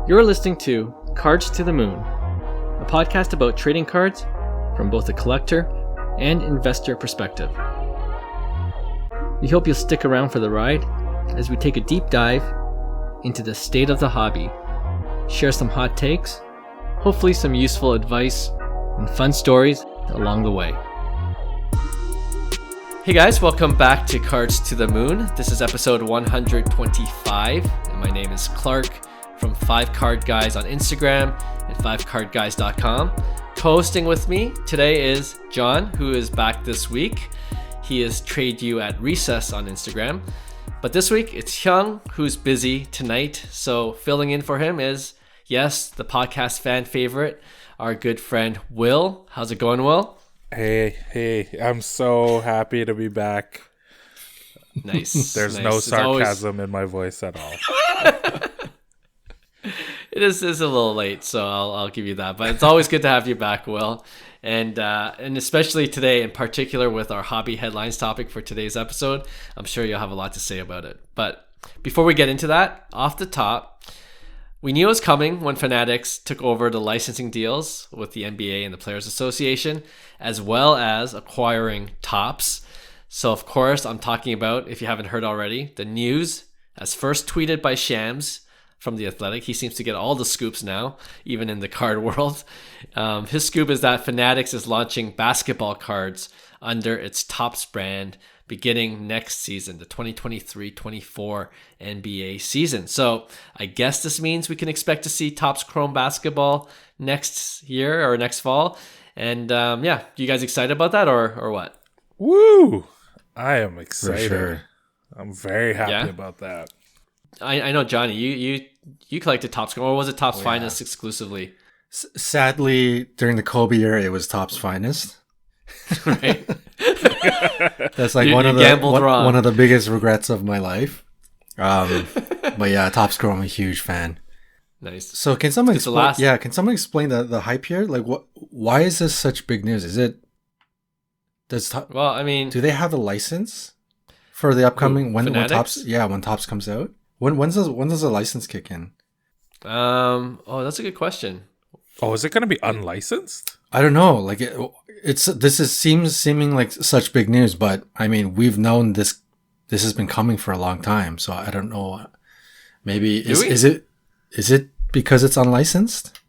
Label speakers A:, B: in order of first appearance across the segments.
A: You're listening to Cards to the Moon, a podcast about trading cards from both a collector and investor perspective. We hope you'll stick around for the ride as we take a deep dive into the state of the hobby, share some hot takes, hopefully some useful advice, and fun stories along the way. Hey guys, welcome back to Cards to the Moon. This is episode 125, and my name is Clark from 5 Card Guys on Instagram and 5cardguys.com. Co-hosting with me today is John, who is back this week. He is Trade You at Recess on Instagram. But this week, it's Hyung, who's busy tonight. So filling in for him is, yes, the podcast fan favorite, our good friend Will. How's it going, Will?
B: Hey, I'm so happy to be back.
A: Nice.
B: There's no sarcasm in my voice at all.
A: It is a little late, so I'll give you that. But it's always good to have you back, Will. And especially today in particular with our hobby headlines topic for today's episode, I'm sure you'll have a lot to say about it. But before we get into that, off the top, we knew it was coming when Fanatics took over the licensing deals with the NBA and the Players Association, as well as acquiring Topps. So of course, I'm talking about, if you haven't heard already, the news as first tweeted by Shams from The Athletic. He seems to get all the scoops now, even in the card world. His scoop is that Fanatics is launching basketball cards under its Topps brand beginning next season, the 2023-24 NBA season. So I guess this means we can expect to see Topps Chrome basketball next year or next fall. And you guys excited about that or what?
B: Woo! I am excited.
C: For sure.
B: I'm very happy about that.
A: I know, Johnny, you collected Topps, or was it Topps Finest exclusively?
C: Sadly, during the Kobe era, it was Topps Finest.
A: Right.
C: That's like one of the biggest regrets of my life. But yeah, Topps Chrome, I'm a huge fan.
A: Nice.
C: So can someone explain? Yeah, can someone explain the hype here? Like, why is this such big news? Is it? Do they have the license for the upcoming when Topps? Yeah, when Topps comes out. When does the license kick in?
A: That's a good question.
B: Oh, is it going to be unlicensed?
C: I don't know. Like seeming like such big news, but I mean, we've known this has been coming for a long time. So I don't know. Maybe is it because it's unlicensed?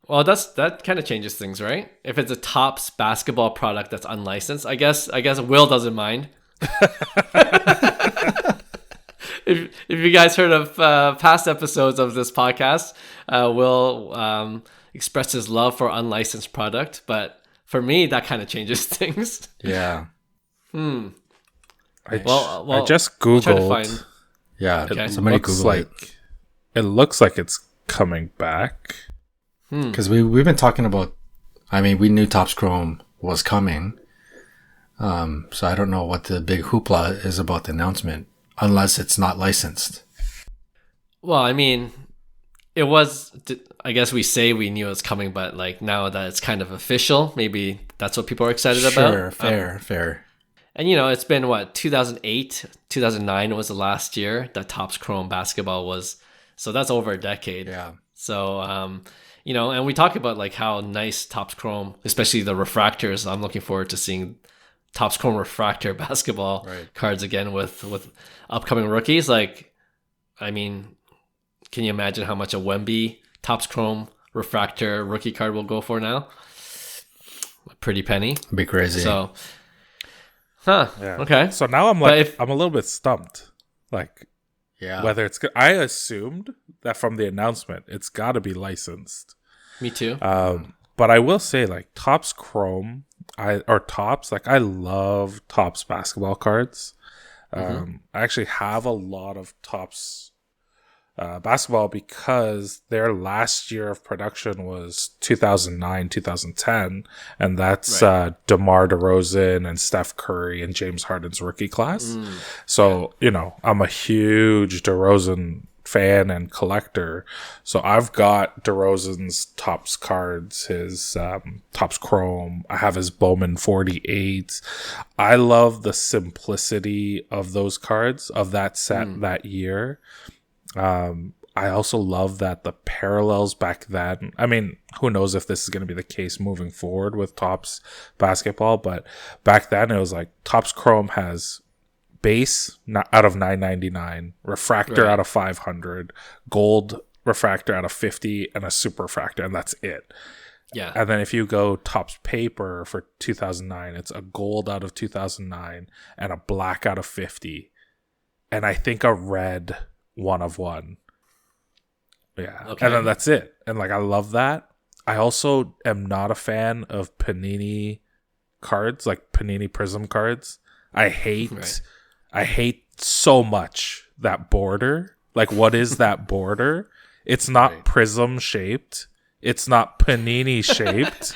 A: Well, that kind of changes things, right? If it's a Topps basketball product that's unlicensed, I guess Will doesn't mind. If you guys heard of past episodes of this podcast, Will expressed his love for unlicensed product, but for me, that kind of changes things.
C: Yeah.
B: I just Googled.
C: Yeah.
B: Okay. It looks like it's coming back.
C: Because we've been talking about. I mean, we knew Topps Chrome was coming. So I don't know what the big hoopla is about the announcement. Unless it's not licensed.
A: Well, I mean, it was, I guess we say we knew it was coming, but like now that it's kind of official, maybe that's what people are excited about.
C: Fair.
A: And it's been 2008, 2009 was the last year that Topps Chrome basketball was. So that's over a decade.
C: Yeah.
A: So, and we talk about like how nice Topps Chrome, especially the refractors. I'm looking forward to seeing Topps Chrome refractor basketball cards again with upcoming rookies. Like, I mean, can you imagine how much a Wemby Topps Chrome refractor rookie card will go for now? A pretty penny.
C: It'd be crazy.
A: So,
B: okay. So now I'm I'm a little bit stumped. Like, whether it's good. I assumed that from the announcement, it's got to be licensed.
A: Me too.
B: But I will say, like, Topps Chrome. I love Topps basketball cards. I actually have a lot of Topps basketball because their last year of production was 2009, 2010, and that's DeMar DeRozan and Steph Curry and James Harden's rookie class. So, I'm a huge DeRozan fan and collector. So I've got DeRozan's Topps cards, his Topps Chrome. I have his Bowman 48. I love the simplicity of those cards, of that set that year. I also love that the parallels back then. I mean, who knows if this is going to be the case moving forward with Topps basketball, but back then it was like Topps Chrome has base out of 999, refractor out of 500, gold refractor out of 50, and a super refractor, and that's it.
A: Yeah.
B: And then if you go Topps paper for 2009, it's a gold out of 2009 and a black out of 50, and I think a red 1 of 1. Yeah. Okay. And then that's it. And like, I love that. I also am not a fan of Panini cards, like Panini Prism cards. I hate so much that border. Like, what is that border? It's not prism shaped. It's not Panini shaped.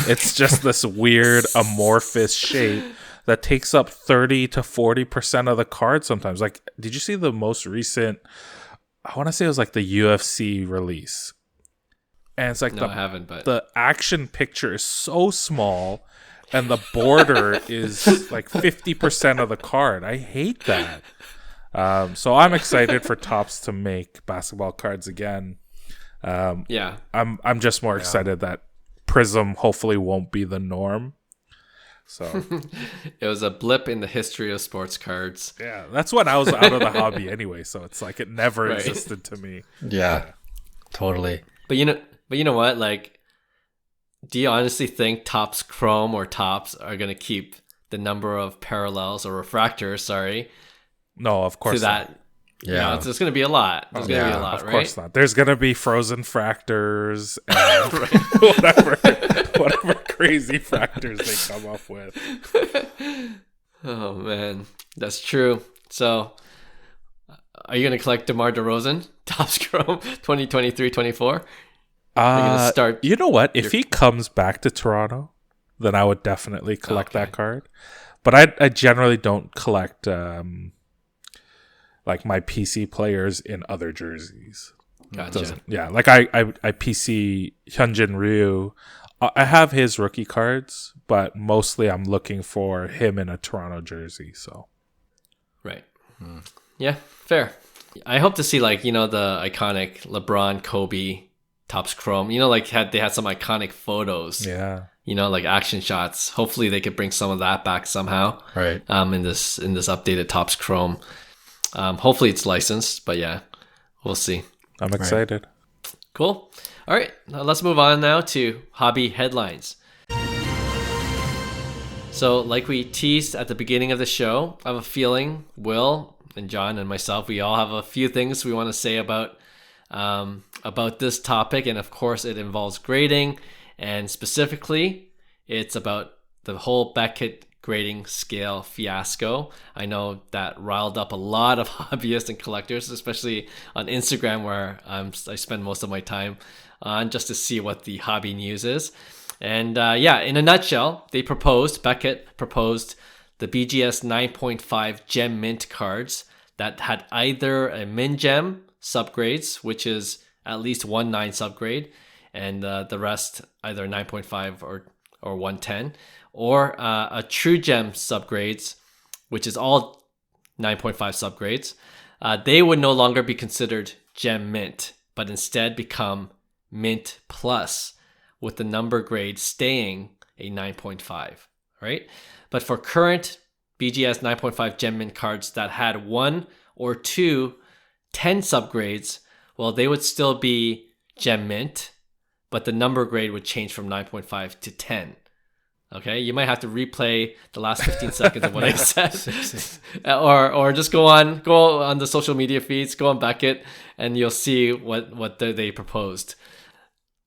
B: It's just this weird amorphous shape that takes up 30 to 40% of the card sometimes. Like, did you see the most recent, I want to say it was like the UFC release. And it's like,
A: I haven't, but
B: the action picture is so small and the border is like 50% of the card. I hate that. So I'm excited for Topps to make basketball cards again. I'm just more excited that Prism hopefully won't be the norm. So
A: it was a blip in the history of sports cards.
B: Yeah, that's when I was out of the hobby anyway, so it's like it never existed to me.
C: Yeah, totally.
A: But you know what? Like, do you honestly think Topps Chrome or Topps are going to keep the number of parallels or refractors,
B: No, of course not.
A: Yeah, there's going to be a lot. There's going to be a lot,
B: of course not. There's going to be frozen fractors and whatever crazy fractors they come up with.
A: Oh, man. That's true. So, are you going to collect DeMar DeRozan, Topps Chrome 2023-24?
B: Start. You know what? If he comes back to Toronto, then I would definitely collect that card. But I generally don't collect like my PC players in other jerseys.
A: Gotcha.
B: Like I PC Hyunjin Ryu. I have his rookie cards, but mostly I'm looking for him in a Toronto jersey. So,
A: right. Yeah, fair. I hope to see the iconic LeBron, Kobe, Topps Chrome. Like they had some iconic photos.
B: Yeah.
A: Like action shots. Hopefully they could bring some of that back somehow.
C: Right.
A: In this updated Topps Chrome. Hopefully it's licensed, but yeah, we'll see.
B: I'm excited.
A: Right. Cool. All right, now let's move on now to hobby headlines. So like we teased at the beginning of the show, I have a feeling Will and John and myself, we all have a few things we want to say about this topic. And of course it involves grading, and specifically it's about the whole Beckett grading scale fiasco. I know that riled up a lot of hobbyists and collectors, especially on Instagram, where I spend most of my time on, just to see what the hobby news is. And in a nutshell, Beckett proposed the BGS 9.5 Gem Mint cards that had either a Min Gem subgrades, which is at least 1.9 subgrade, and the rest either 9.5 or 110, or a True Gem subgrades, which is all 9.5 subgrades. They would no longer be considered Gem Mint, but instead become Mint Plus, with the number grade staying a 9.5, right? But for current BGS 9.5 Gem Mint cards that had 1 or 2 10 subgrades, well, they would still be Gem Mint, but the number grade would change from 9.5 to 10. Okay, you might have to replay the last 15 seconds of what I said, or just go on the social media feeds, go on Beckett, and you'll see what they proposed.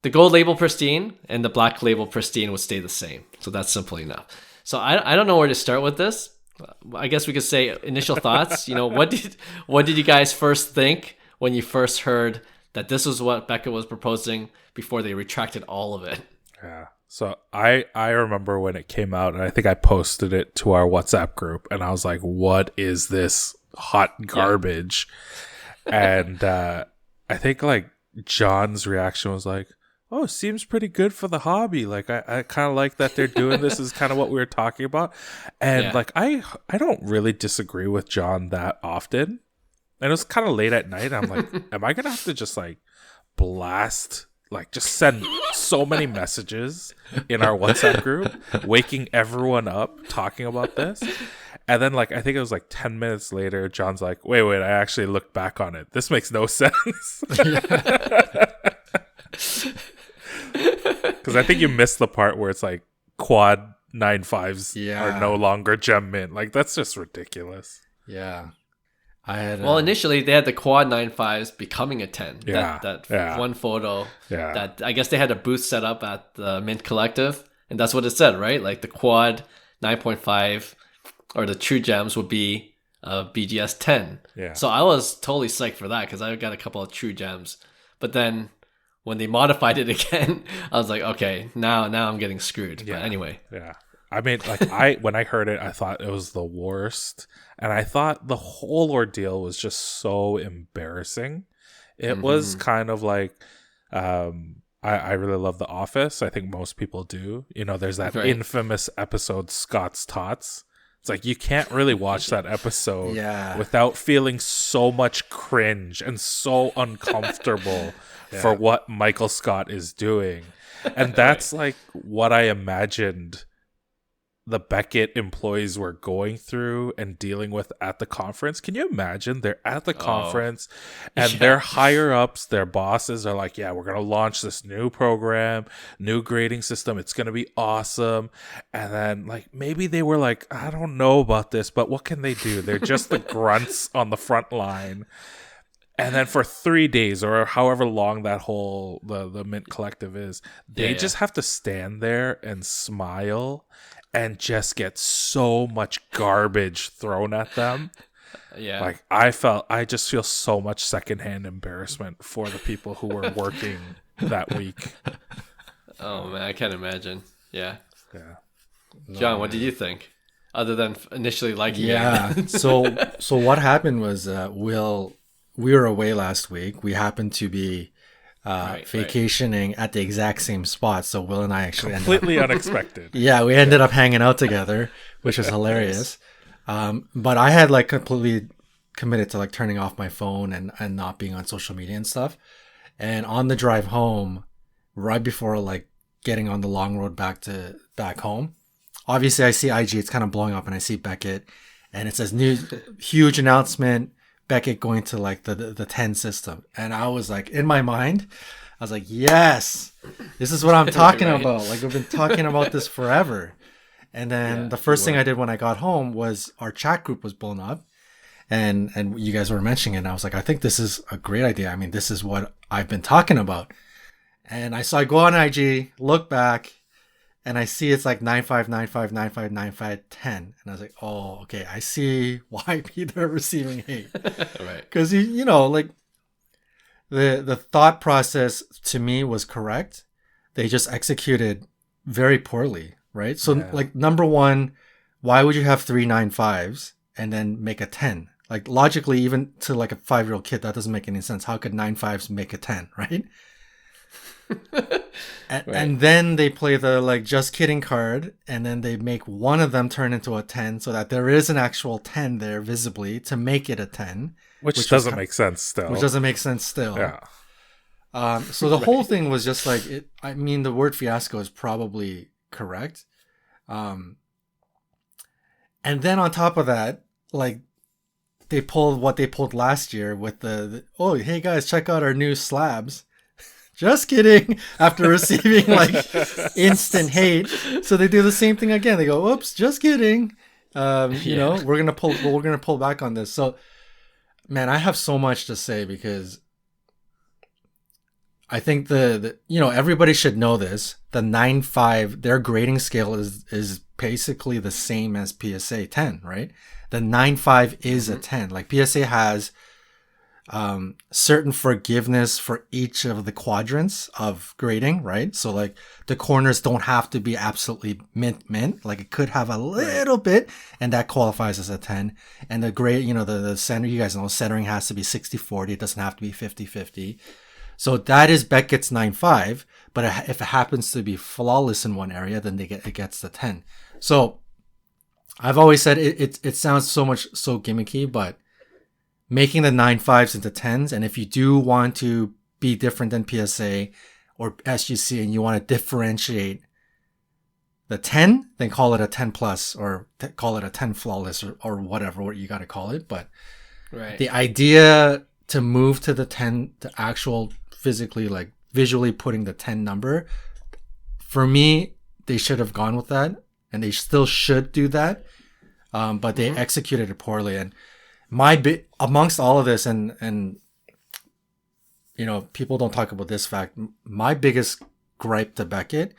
A: The gold label pristine and the black label pristine would stay the same. So that's simple enough. So I don't know where to start with this. I guess we could say initial thoughts. What did you guys first think when you first heard that this was what Beckett was proposing before they retracted all of it?
B: Yeah. So I remember when it came out, and I think I posted it to our WhatsApp group, and I was like, what is this hot garbage? Yeah. And I think like John's reaction was like, oh, it seems pretty good for the hobby. Like I kind of like that they're doing this, is kind of what we were talking about. And like I don't really disagree with John that often. And it was kind of late at night. I'm like, am I gonna have to just like blast, like just send so many messages in our WhatsApp group, waking everyone up talking about this? And then like I think it was like 10 minutes later, John's like, wait, I actually looked back on it. This makes no sense. Because I think you missed the part where it's like quad 9.5s are no longer gem mint. Like that's just ridiculous.
C: Yeah. I had
A: well, initially they had the quad 9.5s becoming a 10.
B: Yeah,
A: That one photo.
B: Yeah.
A: That I guess they had a booth set up at the Mint Collective, and that's what it said, right? Like the quad 9.5 or the true gems would be BGS 10.
B: Yeah.
A: So I was totally psyched for that because I got a couple of true gems, but then when they modified it again, I was like, okay, now I'm getting screwed.
B: Yeah.
A: But anyway.
B: Yeah. I mean, like when I heard it, I thought it was the worst. And I thought the whole ordeal was just so embarrassing. It was kind of like, I really love The Office. I think most people do. You know, there's that infamous episode, Scott's Tots. It's like you can't really watch that episode without feeling so much cringe and so uncomfortable for what Michael Scott is doing. And that's like what I imagined the Beckett employees were going through and dealing with at the conference. Can you imagine? They're at the conference and their higher ups, their bosses are like, yeah, we're going to launch this new program, new grading system. It's going to be awesome. And then like, maybe they were like, I don't know about this, but what can they do? They're just the grunts on the front line. And then for 3 days or however long that whole, the Mint Collective is, they just have to stand there and smile and just get so much garbage thrown at them.
A: Yeah.
B: Like I just feel so much secondhand embarrassment for the people who were working that week.
A: Oh man, I can't imagine. Yeah.
B: Yeah.
A: John, what did you think? Other than initially liking it.
C: Yeah. so what happened was, we were away last week. We happened to be vacationing at the exact same spot. So Will and I actually
B: completely unexpected.
C: Yeah, we ended up hanging out together, which was hilarious. But I had like completely committed to like turning off my phone and not being on social media and stuff. And on the drive home, right before like getting on the long road back home, obviously I see IG, it's kind of blowing up, and I see Beckett, and it says new huge announcement. Beckett going to like the 10 system. And I was like, in my mind, I was like, yes, this is what I'm talking about. Like we've been talking about this forever. And then the first thing I did when I got home was our chat group was blown up, and you guys were mentioning it. And I was like, I think this is a great idea. I mean, this is what I've been talking about. And I go on IG, look back, and I see it's like 9.5, 9.5, 9.5, 9.5, 10. And I was like, oh, okay, I see why people are receiving hate.
A: Right.
C: Because, you know, like the thought process to me was correct. They just executed very poorly, right? So like number one, why would you have 3 9.5s and then make a 10? Like logically, even to like a 5-year-old kid, that doesn't make any sense. How could 9.5s make a 10, right? And then they play the like just kidding card, and then they make one of them turn into a 10 so that there is an actual 10 there visibly to make it a 10,
B: which doesn't make sense still.
C: Yeah. So the whole thing was just like it. I mean, the word fiasco is probably correct. And then on top of that, like they pulled what they pulled last year with the oh, hey guys, check out our new slabs. Just kidding. After receiving like instant hate, so they do the same thing again. They go, "Oops, just kidding." You know, we're gonna pull back on this. So, man, I have so much to say because I think the you know, everybody should know this. The 9.5, their grading scale is basically the same as PSA 10, right? The 9.5 is a 10. Like PSA has certain forgiveness for each of the quadrants of grading, right? So like the corners don't have to be absolutely mint. Like it could have a little bit, and that qualifies as a 10. And the grade, you know, the center, you guys know, centering has to be 60-40. It doesn't have to be 50-50. So that is Beckett's 9.5. But if it happens to be flawless in one area, then it gets the 10. So I've always said it sounds so gimmicky, but making the 9.5s into 10s. And if you do want to be different than PSA or SGC and you want to differentiate the 10, then call it a 10 plus or call it a 10 flawless or whatever what you got to call it. But the idea to move to the 10, to actual physically, like visually putting the 10 number, for me, they should have gone with that, and they still should do that. But they executed it poorly. And amongst all of this, and you know, people don't talk about this fact. My biggest gripe to Beckett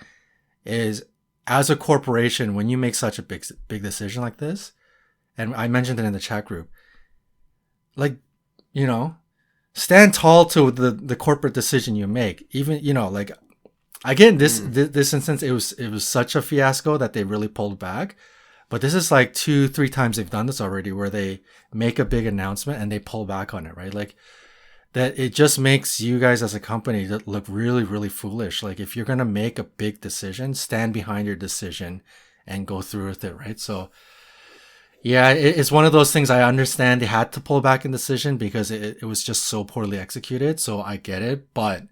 C: is, as a corporation, when you make such a big decision like this, and I mentioned it in the chat group, like, you know, stand tall to the corporate decision you make. Even, you know, like, again, this instance, it was such a fiasco that they really pulled back. But this is like 2-3 times they've done this already, where they make a big announcement and they pull back on it, right? Like, that it just makes you guys as a company look really, really foolish. Like, if you're going to make a big decision, stand behind your decision and go through with it, right? So, yeah, it's one of those things. I understand they had to pull back in decision because it was just so poorly executed. So I get it. But,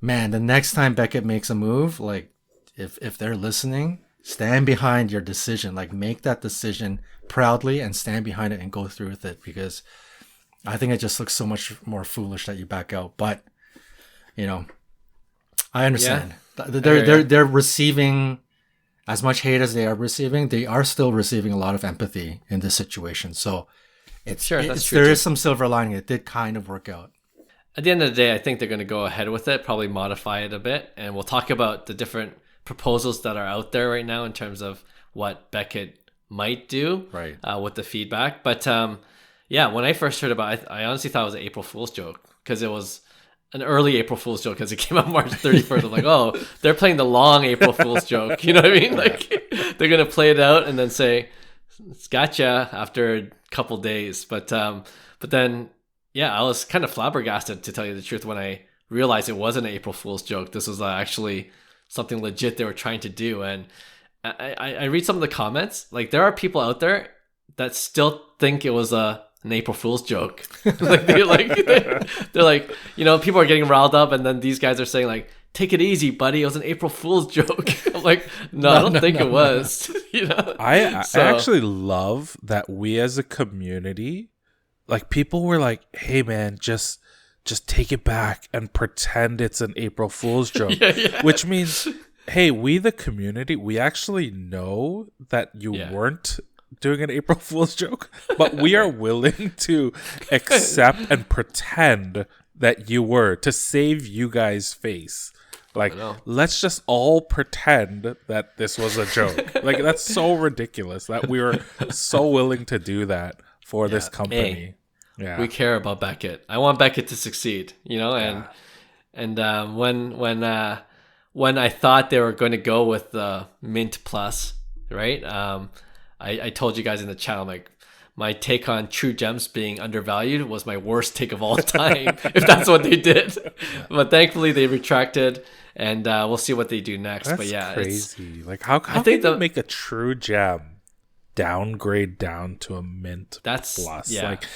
C: man, the next time Beckett makes a move, like, if they're listening, stand behind your decision. Like, make that decision proudly and stand behind it and go through with it, because I think it just looks so much more foolish that you back out. But, you know, I understand. Yeah. They're receiving as much hate as they are receiving. They are still receiving a lot of empathy in this situation. So there is some silver lining. It did kind of work out.
A: At the end of the day, I think they're going to go ahead with it, probably modify it a bit, and we'll talk about the different proposals that are out there right now in terms of what Beckett might do with the feedback. But yeah, when I first heard about it, I honestly thought it was an April Fool's joke, because it was an early April Fool's joke, because it came out March 31st. I'm like, oh, they're playing the long April Fool's joke. You know what I mean? Like, they're going to play it out and then say, it's gotcha after a couple days. But then, yeah, I was kind of flabbergasted, to tell you the truth, when I realized it wasn't an April Fool's joke. This was actually something legit they were trying to do. And I read some of the comments. Like, there are people out there that still think it was an April Fool's joke. they're like, you know, people are getting riled up, and then these guys are saying, like, take it easy, buddy, it was an April Fool's joke. I'm like, no, I don't think it was. You know,
B: I actually love that we as a community, like, people were like, hey man, just take it back and pretend it's an April Fool's joke. Which means, hey, we the community, we actually know that you weren't doing an April Fool's joke, but we are willing to accept and pretend that you were, to save you guys face. Like, let's just all pretend that this was a joke. Like, that's so ridiculous that we were so willing to do that for this company.
A: Hey, we care about Beckett. I want Beckett to succeed, you know, and when I thought they were going to go with the Mint Plus, right? I told you guys in the channel, like, my take on True Gems being undervalued was my worst take of all time, if that's what they did. But thankfully they retracted, and we'll see what they do next.
B: That's
A: but yeah,
B: crazy. Like, how can they make a True Gem downgrade down to a Mint Plus? Like,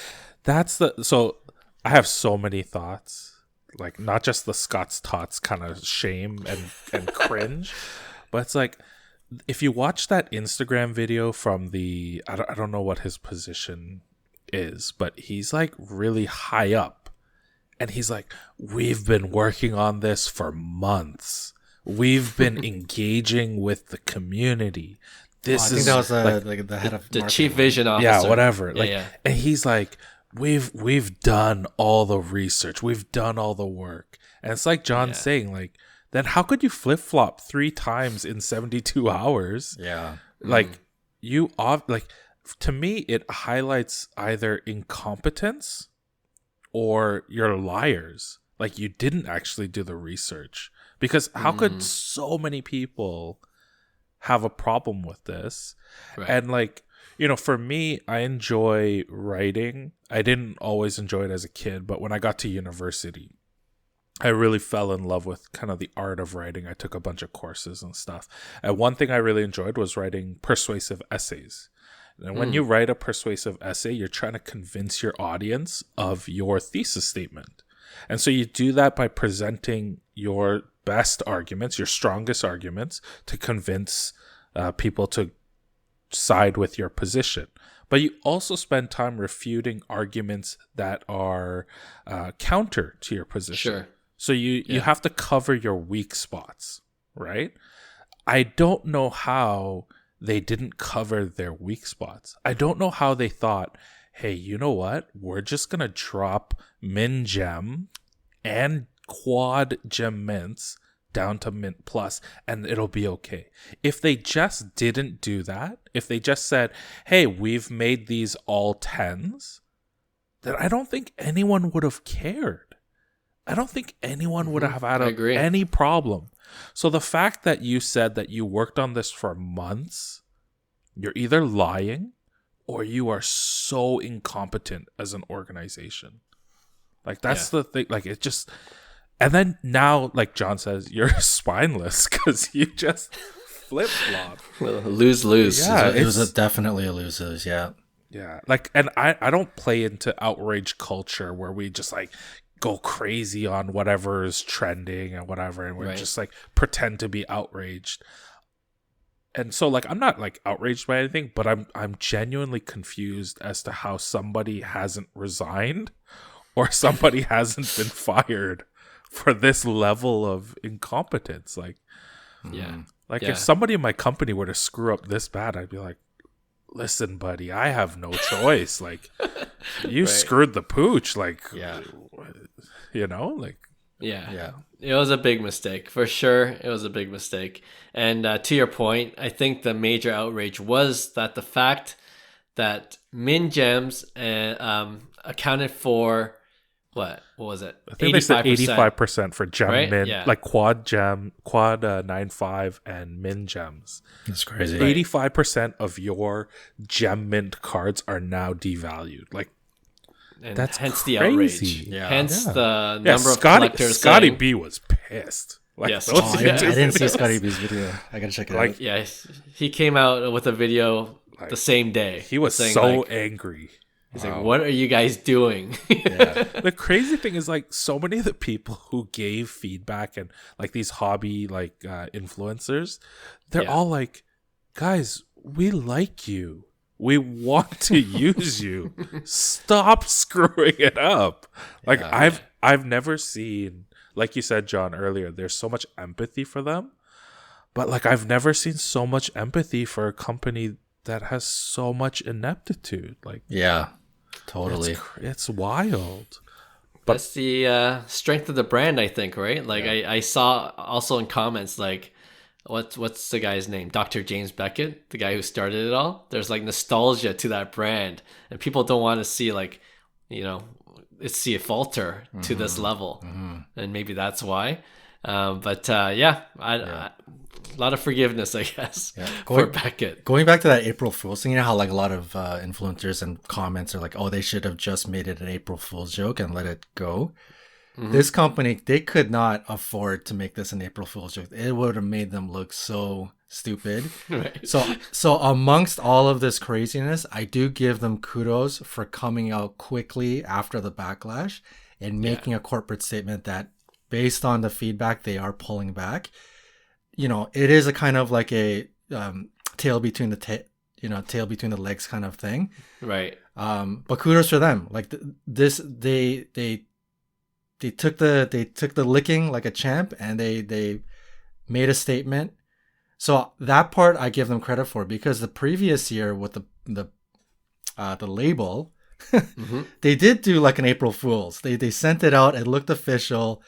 B: so I have so many thoughts, like, not just the Scott's Tots kind of shame and cringe, but it's like, if you watch that Instagram video from I don't know what his position is, but he's like really high up, and he's like, we've been working on this for months. We've been engaging with the community.
C: I think that was the head of
A: the chief vision officer.
B: Yeah, whatever. And he's like, we've done all the research. We've done all the work. And it's like John's saying, like, then how could you flip-flop 3 times in 72 hours?
C: Yeah.
B: Like, to me, it highlights either incompetence or you're liars. Like, you didn't actually do the research. Because how could so many people have a problem with this? Right. And, like, you know, for me, I enjoy writing. I didn't always enjoy it as a kid, but when I got to university, I really fell in love with kind of the art of writing. I took a bunch of courses and stuff. And one thing I really enjoyed was writing persuasive essays. And when you write a persuasive essay, you're trying to convince your audience of your thesis statement. And so you do that by presenting your best arguments, your strongest arguments, to convince people to side with your position. But you also spend time refuting arguments that are counter to your position.
A: Sure.
B: So you have to cover your weak spots, right? I don't know how they didn't cover their weak spots. I don't know how they thought, hey, you know what? We're just going to drop min gem and quad gem mints down to mint plus and it'll be okay. If they just didn't do that, if they just said, hey, we've made these all 10s, then I don't think anyone would have cared. I don't think anyone would have had any problem. So the fact that you said that you worked on this for months, you're either lying or you are so incompetent as an organization. Like, that's the thing. Like, it just... And then now, like John says, you're spineless because you just flip-flop.
A: Lose-lose.
C: Yeah, it was definitely a lose-lose, yeah.
B: Yeah, like, and I don't play into outrage culture where we just, like, go crazy on whatever is trending and whatever, and we're just like pretend to be outraged. And so, like, I'm not like outraged by anything, but I'm genuinely confused as to how somebody hasn't resigned or somebody hasn't been fired for this level of incompetence. Like, if somebody in my company were to screw up this bad, I'd be like, listen, buddy, I have no choice. Like, you screwed the pooch. Like, you know, like,
A: yeah. It was a big mistake for sure. It was a big mistake. And to your point, I think the major outrage was that the fact that min gems accounted for what was it?
B: I think 85%. They said 85% for gem min, like quad 9.5 and min gems.
C: That's crazy.
B: 85% of your gem mint cards are now devalued. Like,
A: and
B: that's
A: hence
B: crazy.
A: The outrage. Hence the number of collectors.
B: Scotty
A: saying,
B: B was pissed. Like,
A: yes.
C: I didn't see Scotty B's video. I gotta check it out.
A: Yeah, he came out with a video the same day.
B: He was saying, so angry.
A: He's like, what are you guys doing?
B: The crazy thing is, like, so many of the people who gave feedback and, like, these hobby, like, influencers, they're all like, guys, we like you. We want to use you. Stop screwing it up. Like, I've never seen, like you said, John, earlier, there's so much empathy for them. But, like, I've never seen so much empathy for a company that has so much ineptitude. Like,
C: yeah, totally.
B: It's wild.
A: But that's the strength of the brand, I think, right? Like, I saw also in comments, like, what's the guy's name? Dr. James Beckett, the guy who started it all. There's like nostalgia to that brand, and people don't want to see, like, you know, see it falter to this level, and maybe that's why. A lot of forgiveness, I guess, for Beckett.
C: Going back to that April Fool's thing, you know how, like, a lot of influencers and comments are like, oh, they should have just made it an April Fool's joke and let it go. This company, they could not afford to make this an April Fool's joke. It would have made them look so stupid.
A: Right.
C: So amongst all of this craziness, I do give them kudos for coming out quickly after the backlash and making a corporate statement that, based on the feedback, they are pulling back. You know, it is a kind of like a tail between the legs kind of thing.
A: Right.
C: But kudos for them. Like, they took the licking like a champ, and they made a statement. So that part I give them credit for, because the previous year with the label, they did do like an April Fool's. They sent it out. It looked official.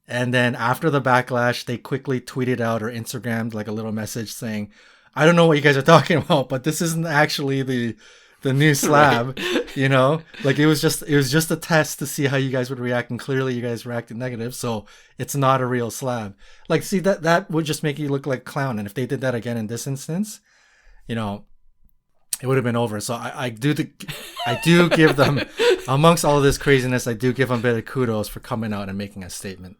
C: And then after the backlash, they quickly tweeted out or Instagrammed like a little message saying, I don't know what you guys are talking about, but this isn't actually the new slab, you know? Like, it was just a test to see how you guys would react, and clearly you guys reacted negative, so it's not a real slab. Like, see, that would just make you look like a clown, and if they did that again in this instance, you know, it would have been over. So I do give them, amongst all of this craziness, I do give them a bit of kudos for coming out and making a statement.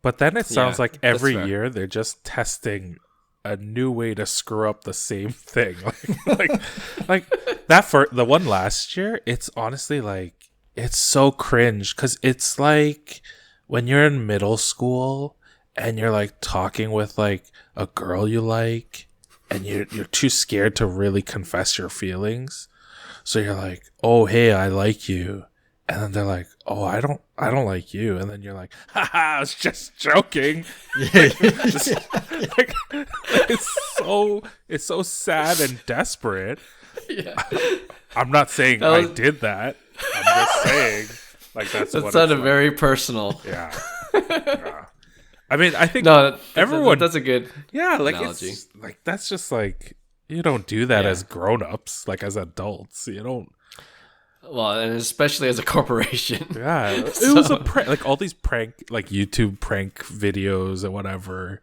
B: But then it sounds like every year they're just testing a new way to screw up the same thing. Like that for the one last year, it's honestly like it's so cringe because it's like when you're in middle school and you're like talking with like a girl you like and you're too scared to really confess your feelings. So you're like, "Oh, hey, I like you." And then they're like, "Oh, I don't like you." And then you're like, "Haha, I was just joking." Like, it's so sad and desperate.
A: Yeah.
B: I'm not saying I did that. I'm just saying like that
A: sounded very personal.
B: Yeah. Yeah. I mean, I think
A: everyone that's a good
B: analogy. It's like that's just like you don't do that as grown-ups, like as adults. You don't.
A: Well, and especially as a corporation.
B: Yeah, it was a prank. Like all these like YouTube prank videos and whatever.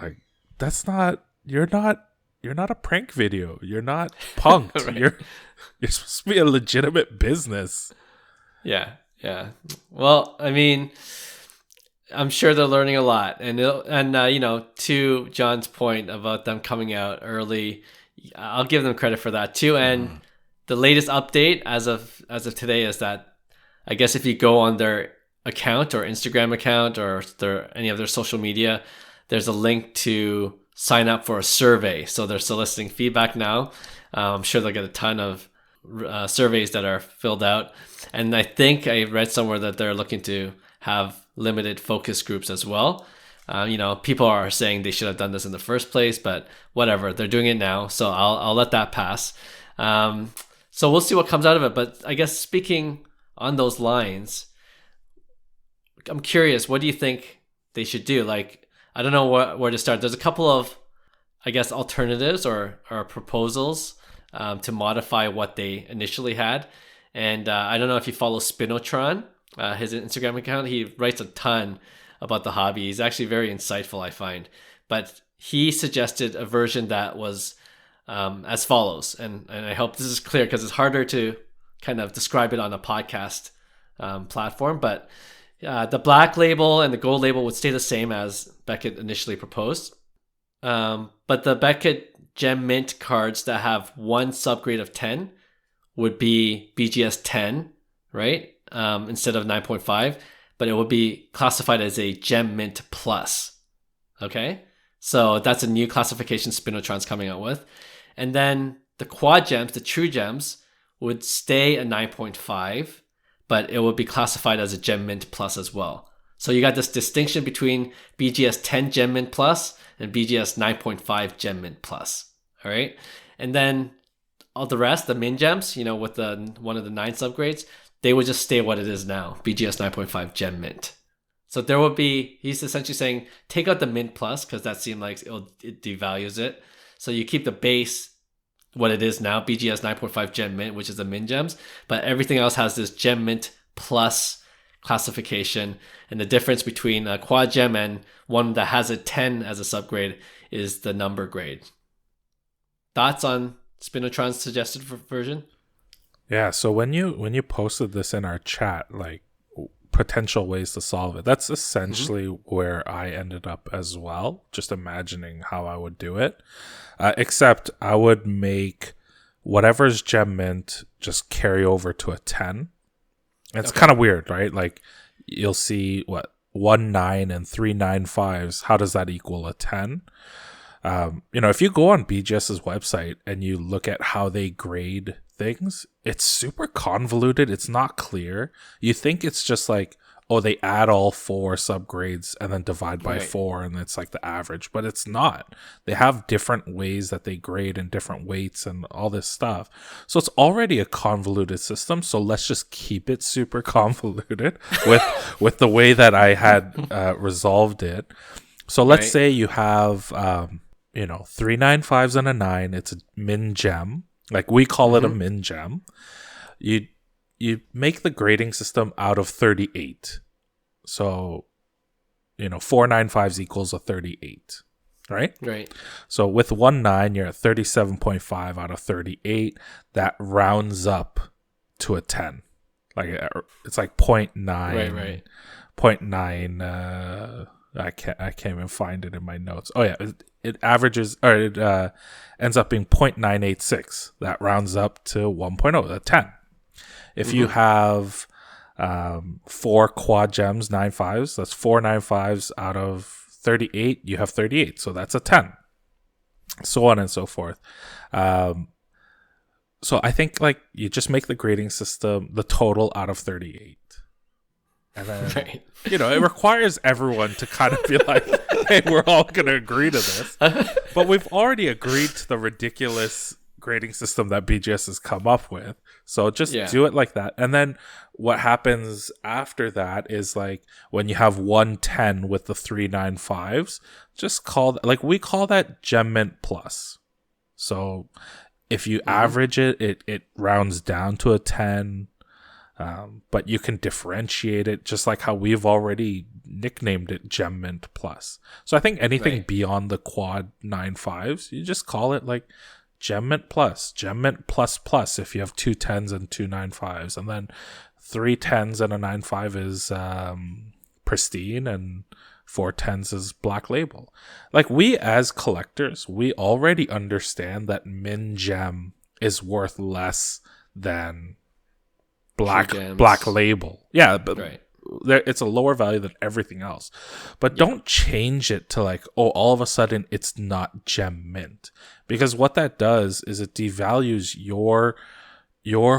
B: Like that's not. You're not a prank video. You're not punked. Right. You're supposed to be a legitimate business.
A: Yeah. Well, I mean, I'm sure they're learning a lot, and to John's point about them coming out early, I'll give them credit for that too. And the latest update as of today is that I guess if you go on their account or Instagram account or any of their social media, there's a link to sign up for a survey. So they're soliciting feedback now. I'm sure they'll get a ton of surveys that are filled out. And I think I read somewhere that they're looking to have limited focus groups as well. People are saying they should have done this in the first place, but whatever, they're doing it now. So I'll let that pass. So we'll see what comes out of it. But I guess speaking on those lines, I'm curious, what do you think they should do? Like, I don't know where to start. There's a couple of, I guess, alternatives or proposals to modify what they initially had. And I don't know if you follow Spinotron, his Instagram account. He writes a ton about the hobby. He's actually very insightful, I find. But he suggested a version that was as follows. And I hope this is clear because it's harder to kind of describe it on a podcast platform. But the black label and the gold label would stay the same as Beckett initially proposed. But the Beckett Gem Mint cards that have one subgrade of 10 would be BGS 10, right? Instead of 9.5, but it would be classified as a Gem Mint Plus. Okay? So that's a new classification Spinotron's coming out with. And then the quad gems, the true gems, would stay a 9.5, but it would be classified as a Gem Mint Plus as well. So you got this distinction between BGS 10 Gem Mint Plus and BGS 9.5 Gem Mint Plus. All right? And then all the rest, the min gems, with one of the 9 subgrades, they would just stay what it is now, BGS 9.5 Gem Mint. So there would be, he's essentially saying, take out the Mint Plus, because that seemed like it devalues it. So you keep the base what it is now, BGS 9.5 Gem Mint, which is the min gems, but everything else has this Gem Mint Plus classification. And the difference between a quad gem and one that has a 10 as a subgrade is the number grade. Thoughts on Spinotron's suggested version?
B: Yeah, so when you posted this in our chat, like potential ways to solve it, that's essentially where I ended up as well, just imagining how I would do it. Except I would make whatever's Gem Mint just carry over to a 10. It's kind of weird, right? Like you'll see 1 9 and 3 9.5s. How does that equal a 10? If you go on BGS's website and you look at how they grade things, it's super convoluted. It's not clear. You think it's just like, oh, they add all 4 subgrades and then divide by 4 and it's like the average, but it's not. They have different ways that they grade and different weights and all this stuff. So it's already a convoluted system. So let's just keep it super convoluted with the way that I had resolved it. So let's say you have 3 9.5s and a 9. It's a min gem. Like we call it a min gem. You make the grading system out of 38. So, 4 9.5s equals a 38, right?
A: Right.
B: So with 1 9, you're at 37.5 out of 38. That rounds up to a 10. Like it's like 0.9. Right. 0.9. I can't even find it in my notes. Oh yeah, it averages, or it ends up being 0.986. That rounds up to 1.0, a 10. If you have 4 quad gems, 9.5s, that's 4 9.5s out of 38, you have 38. So that's a 10. So on and so forth. So I think like you just make the grading system the total out of 38. And then, right. It requires everyone to kind of be like, hey, we're all going to agree to this. But we've already agreed to the ridiculous grading system that BGS has come up with. So just do it like that. And then what happens after that is like when you have 110 with the 3 9.5s, just call like we call that Gem Mint Plus. So if you average it, it rounds down to a 10. But you can differentiate it just like how we've already nicknamed it Gem Mint Plus. So I think anything beyond the quad 9.5s, you just call it like Gem Mint Plus, Gem Mint Plus Plus if you have 2 10s and 2 9.5s, and then 3 10s and a 9.5 is pristine, and 4 10s is black label. Like we as collectors, we already understand that min gem is worth less than black label. Yeah, but it's a lower value than everything else. But don't change it to like, oh, all of a sudden it's not gem mint, because what that does is it devalues your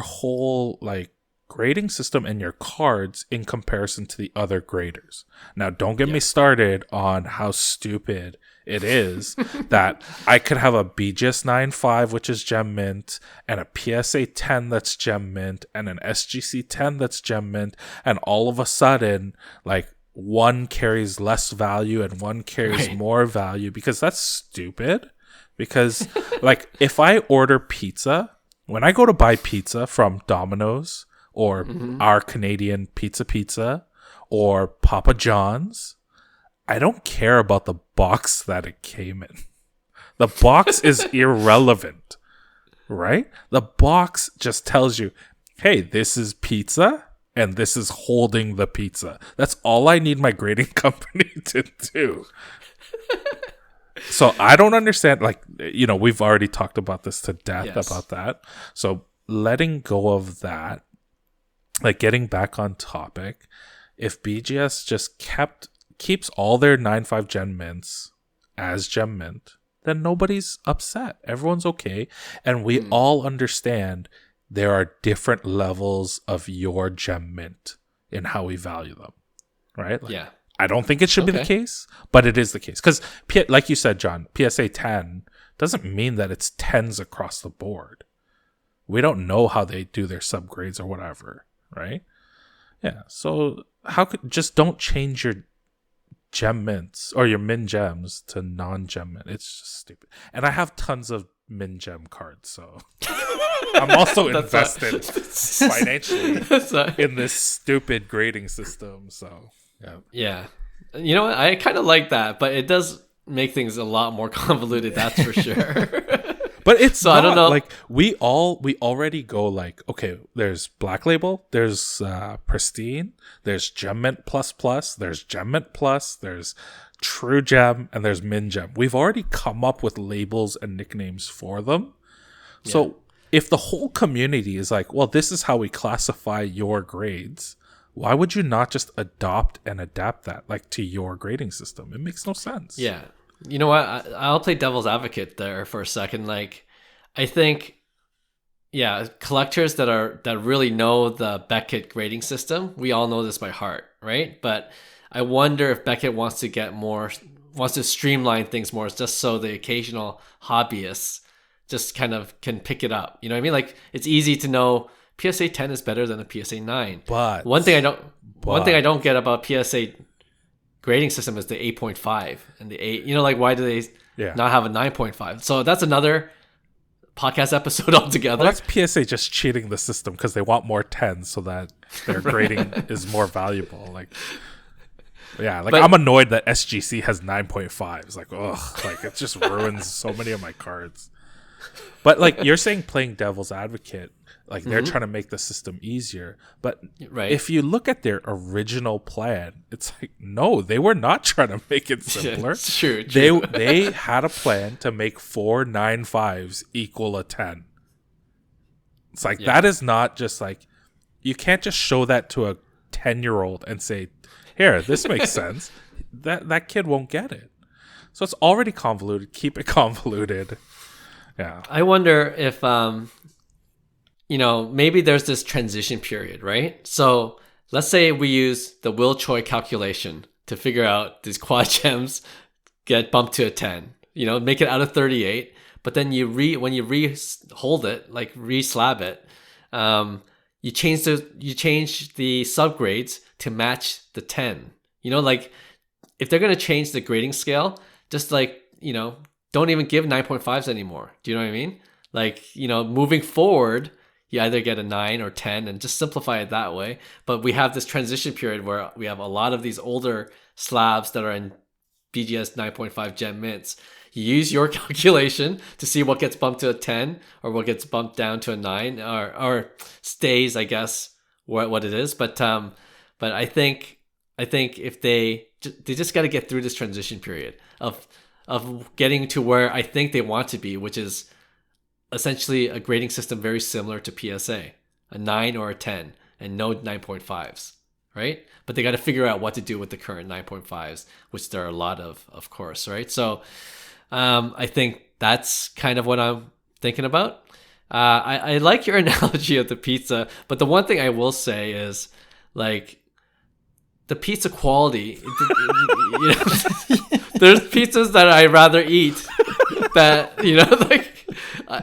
B: whole like grading system and your cards in comparison to the other graders. Now, don't get me started on how stupid it is that I could have a BGS 9.5, which is gem mint, and a PSA 10 that's gem mint, and an SGC 10 that's gem mint, and all of a sudden, like, one carries less value and one carries more value, because that's stupid. Because, like, if I order pizza, when I go to buy pizza from Domino's or our Canadian Pizza or Papa John's, I don't care about the box that it came in. The box is irrelevant, right? The box just tells you, hey, this is pizza and this is holding the pizza. That's all I need my grading company to do. So I don't understand, like, we've already talked about this to death about that. So letting go of that, like getting back on topic, if BGS just keeps all their 9.5 gem mints as gem mint, then nobody's upset. Everyone's okay. And we all understand there are different levels of your gem mint in how we value them, right? Like, I don't think it should be the case, but it is the case. Because, like you said, John, PSA 10 doesn't mean that it's 10s across the board. We don't know how they do their subgrades or whatever, right? Yeah, so just don't change your gem mints or your min gems to non-gem mint. It's just stupid. And I have tons of min gem cards, so I'm also invested financially in this stupid grading system. So
A: yeah, you know what? I kind of like that, but it does make things a lot more convoluted. That's for sure.
B: But it's
A: so not, I don't know.
B: Like we already go like, okay, there's black label, there's pristine, there's gem mint plus, there's gem mint plus, there's true gem, and there's min gem. We've already come up with labels and nicknames for them. So if the whole community is like, well, this is how we classify your grades, why would you not just adopt and adapt that like to your grading system? It makes no sense.
A: Yeah. You know what? I'll play devil's advocate there for a second. Like, I think, collectors that really know the Beckett grading system, we all know this by heart, right? But I wonder if Beckett wants to streamline things more, just so the occasional hobbyists just kind of can pick it up. You know what I mean? Like, it's easy to know PSA 10 is better than a PSA 9.
B: But
A: one thing I don't get about PSA grading system is the 8.5 and the 8. You know, like, why do they not have a 9.5? So that's another podcast episode altogether.
B: Well, that's PSA just cheating the system because they want more 10s so that their grading is more valuable. Like, but I'm annoyed that SGC has 9.5s. Like, ugh, like it just ruins so many of my cards. But like you're saying, playing devil's advocate, like they're trying to make the system easier. But if you look at their original plan, it's like, no, they were not trying to make it simpler.
A: It's true.
B: They had a plan to make 4 9.5s equal a 10. It's like that is not just like, you can't just show that to a 10-year-old and say, here, this makes sense. That kid won't get it. So it's already convoluted. Keep it convoluted. Yeah.
A: I wonder if, maybe there's this transition period, right? So let's say we use the Will Choi calculation to figure out these quad gems get bumped to a 10, make it out of 38. But then when you re-hold it, like re-slab it, you change the subgrades to match the 10. Like if they're going to change the grading scale, just like, don't even give 9.5s anymore. Do you know what I mean? Like, moving forward, you either get a 9 or 10 and just simplify it that way. But we have this transition period where we have a lot of these older slabs that are in BGS 9.5 gem mints. You use your calculation to see what gets bumped to a 10 or what gets bumped down to a 9 or stays, I guess, what it is. But I think if they just got to get through this transition period of getting to where I think they want to be, which is essentially a grading system very similar to PSA, a 9 or a 10, and no 9.5s, right? But they got to figure out what to do with the current 9.5s, which there are a lot of course, right? So I think that's kind of what I'm thinking about. I like your analogy of the pizza, but the one thing I will say is, like, the pizza quality, there's pizzas that I'd rather eat that,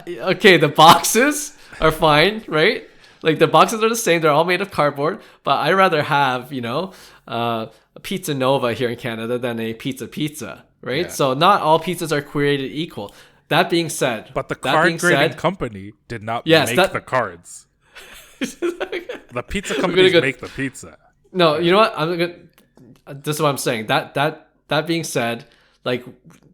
A: okay, the boxes are fine, right? Like the boxes are the same. They're all made of cardboard, but I'd rather have, a Pizza Nova here in Canada than a pizza, right? Yeah. So not all pizzas are created equal. That being said,
B: but the card grading company did not make the cards. The pizza companies make the pizza.
A: No, you know what? This is what I'm saying. That being said, like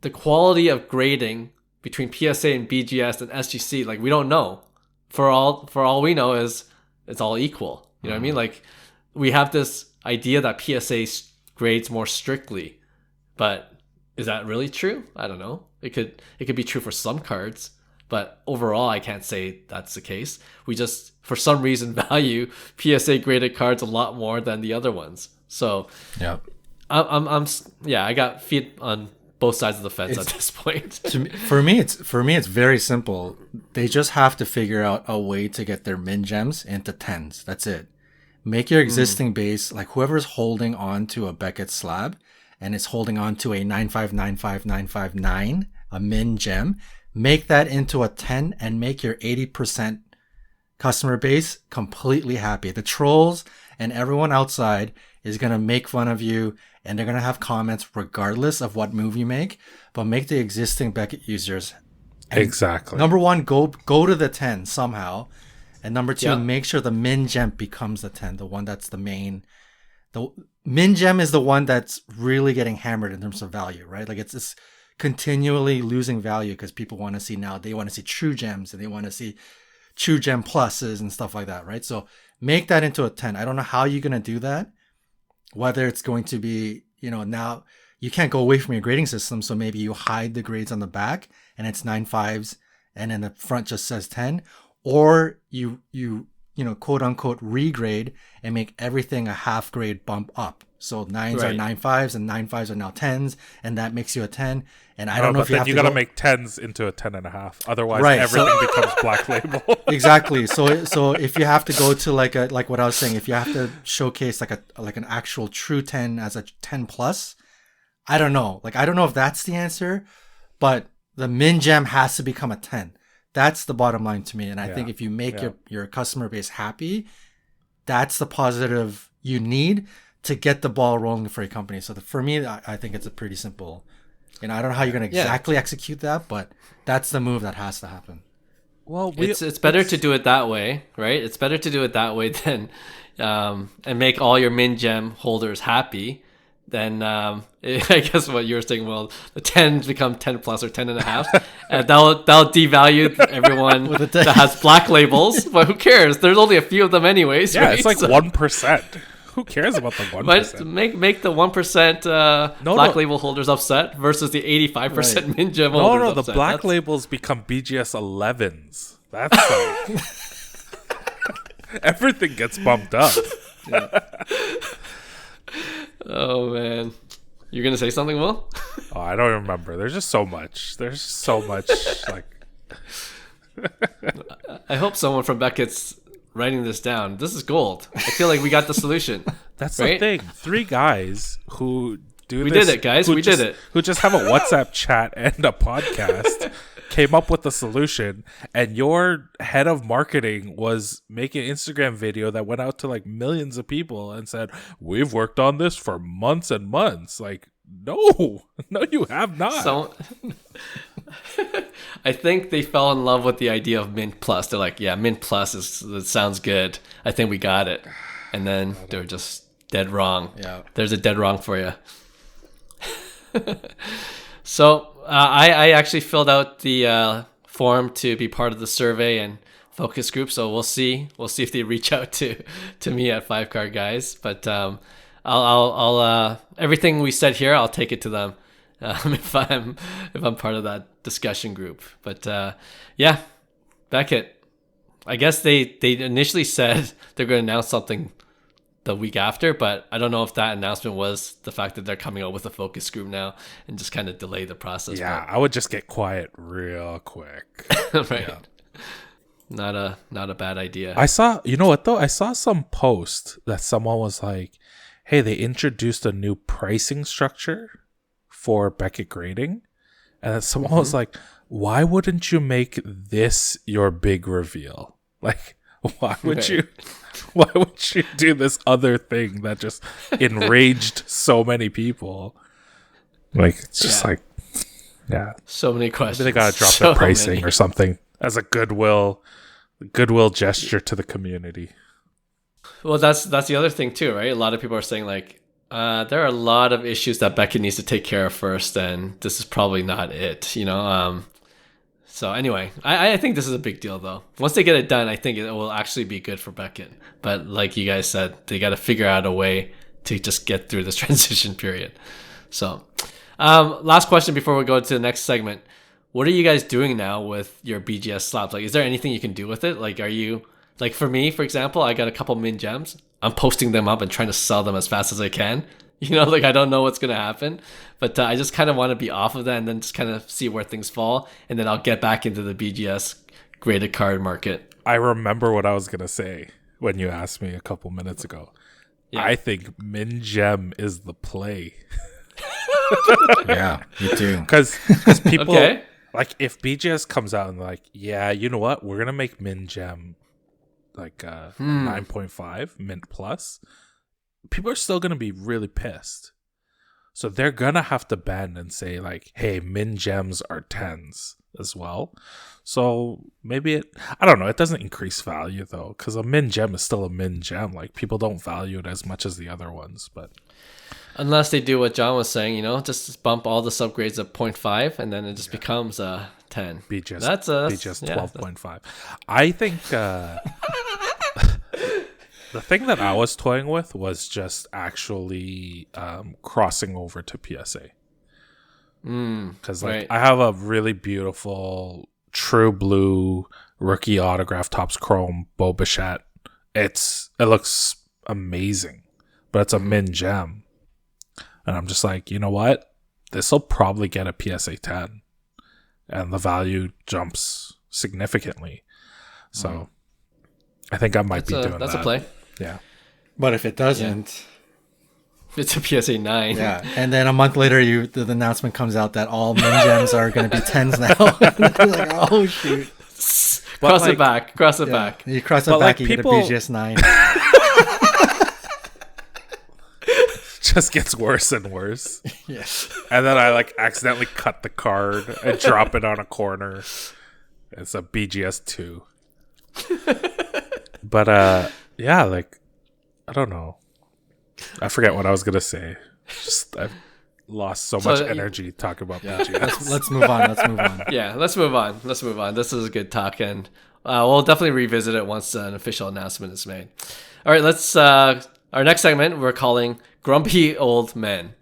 A: the quality of grading between PSA and BGS and SGC, like we don't know. For all we know is it's all equal. You know what I mean? Like we have this idea that PSA grades more strictly, but is that really true? I don't know. It could be true for some cards, but overall I can't say that's the case. We just for some reason value PSA graded cards a lot more than the other ones. So
C: yeah,
A: I got feet on both sides of the fence at this point.
C: For me, it's very simple. They just have to figure out a way to get their min gems into 10s. That's it. Make your existing base, like whoever's holding on to a Beckett slab and is holding on to a 9595959, a min gem, make that into a 10 and make your 80% customer base completely happy. The trolls and everyone outside is going to make fun of you and they're going to have comments regardless of what move you make, but make the existing Beckett users.
B: Exactly.
C: Number one, go to the 10 somehow. And number two, make sure the min gem becomes the 10, the one that's the main. The min gem is the one that's really getting hammered in terms of value, right? Like it's continually losing value because people want to see now, they want to see true gems and they want to see true gem pluses and stuff like that, right? So make that into a 10. I don't know how you're going to do that. Whether it's going to be, now you can't go away from your grading system. So maybe you hide the grades on the back and it's 9.5s and then the front just says 10, or you quote unquote regrade and make everything a half grade bump up. So 9s are 9.5s and 9.5s are now 10s, and that makes you a 10. And I don't know if you got
B: to make 10s into a 10.5. Otherwise, everything becomes black label.
C: Exactly. So if you have to go to like what I was saying, if you have to showcase like an actual true 10 as a 10 plus, I don't know. Like I don't know if that's the answer, but the min gem has to become a 10. That's the bottom line to me. And I think if you make your customer base happy, that's the positive you need to get the ball rolling for a company. So for me, I think it's a pretty simple. I don't know how you're going to exactly execute that, but that's the move that has to happen.
A: Well, it's better to do it that way, right? It's better to do it that way than and make all your min gem holders happy then I guess what you were saying, well, the 10s become 10 plus or 10 and a half, and that'll devalue everyone that has black labels. But who cares? There's only a few of them anyways.
B: Yeah,
A: right?
B: it's like 1%. Who cares about the 1%?
A: But make the 1% black label holders upset versus the 85% min gem holders.
B: No, the
A: upset.
B: black labels become BGS 11s. That's like everything gets bumped up.
A: Yeah. Oh man, you're gonna say something, Will?
B: Oh, I don't remember. There's just so much. Like.
A: I hope someone from Beckett's writing this down. This is gold. I feel like we got the solution.
B: That's
A: right?
B: the thing. 3 guys who do
A: we
B: this.
A: Did it, guys. We did it.
B: Who just have a WhatsApp chat and a podcast came up with the solution, and your head of marketing was making an Instagram video that went out to like millions of people and said, "We've worked on this for months and months." Like, no, you have not.
A: So, I think they fell in love with the idea of Mint Plus. They're like, yeah, Mint Plus it sounds good. I think we got it. And then they're just dead wrong.
C: Yeah.
A: There's a dead wrong for you. So I actually filled out the form to be part of the survey and focus group. So we'll see if they reach out to me at 5 Card Guys. But I'll everything we said here, I'll take it to them if I'm part of that discussion group. But yeah, Beckett, I guess they initially said they're going to announce something the week after, but I don't know if that announcement was the fact that they're coming out with a focus group now and just kind of delay the process.
B: Yeah, I would just get quiet real quick.
A: Right. Yeah. Not a bad idea.
B: I saw, you know what though? I saw some post that someone was like, hey, they introduced a new pricing structure for Beckett grading. And then someone was like, why wouldn't you make this your big reveal? Like, why would you do this other thing that just enraged so many people? Like, it's just like, yeah.
A: So many questions.
B: Maybe they gotta drop the pricing or something as a goodwill gesture to the community.
A: Well, that's the other thing too, right? A lot of people are saying like, there are a lot of issues that Beckett needs to take care of first, and this is probably not it, you know? So anyway, I think this is a big deal though. Once they get it done, I think it will actually be good for Beckett. But like you guys said, they got to figure out a way to just get through this transition period. So last question before we go to the next segment. What are you guys doing now with your BGS slabs? Like, is there anything you can do with it? Like, are you, like for me, for example, I got a couple min gems. I'm posting them up and trying to sell them as fast as I can. You know, like I don't know what's going to happen, but I just kind of want to be off of that and then just kind of see where things fall. And then I'll get back into the BGS graded card market.
B: I remember what I was going to say when you asked me a couple minutes ago. Yeah. I think min gem is the play.
C: Yeah, me too.
B: Because people, like if BGS comes out and like, yeah, you know what? We're going to make min gem like 9.5 mint plus. People are still going to be really pissed. So they're going to have to bend and say like, hey, min gems are 10s as well. So maybe I don't know. It doesn't increase value though, because a min gem is still a min gem. Like people don't value it as much as the other ones, but
A: unless they do what John was saying, you know, just bump all the subgrades of 0.5 and then it just becomes a 10.
B: BGS,
A: that's
B: 12.5. I think the thing that I was toying with was just actually crossing over to PSA. Because I have a really beautiful true blue rookie autograph Topps Chrome Boba. It looks amazing, but it's a min gem. And I'm just like, you know what? This will probably get a PSA 10. And the value jumps significantly. So I think I might be doing that.
A: That's a play.
B: Yeah.
C: But if it doesn't...
A: It's a PSA 9.
C: Yeah. And then a month later, the announcement comes out that all min gems are going to be 10s now. Like, oh, shoot.
A: Cross it back. Cross it back.
C: You cross it back, you get a BGS 9.
B: Just gets worse and worse.
C: Yes.
B: And then I like accidentally cut the card and drop it on a corner. It's a BGS 2. But yeah, like I don't know. I forget what I was gonna say. I've lost so
A: So,
B: much energy talking about BGS.
C: Let's move on. Let's move on.
A: Yeah, let's move on. This is a good talk, and we'll definitely revisit it once an official announcement is made. All right, let's. Our next segment we're calling "Grumpy Old Men."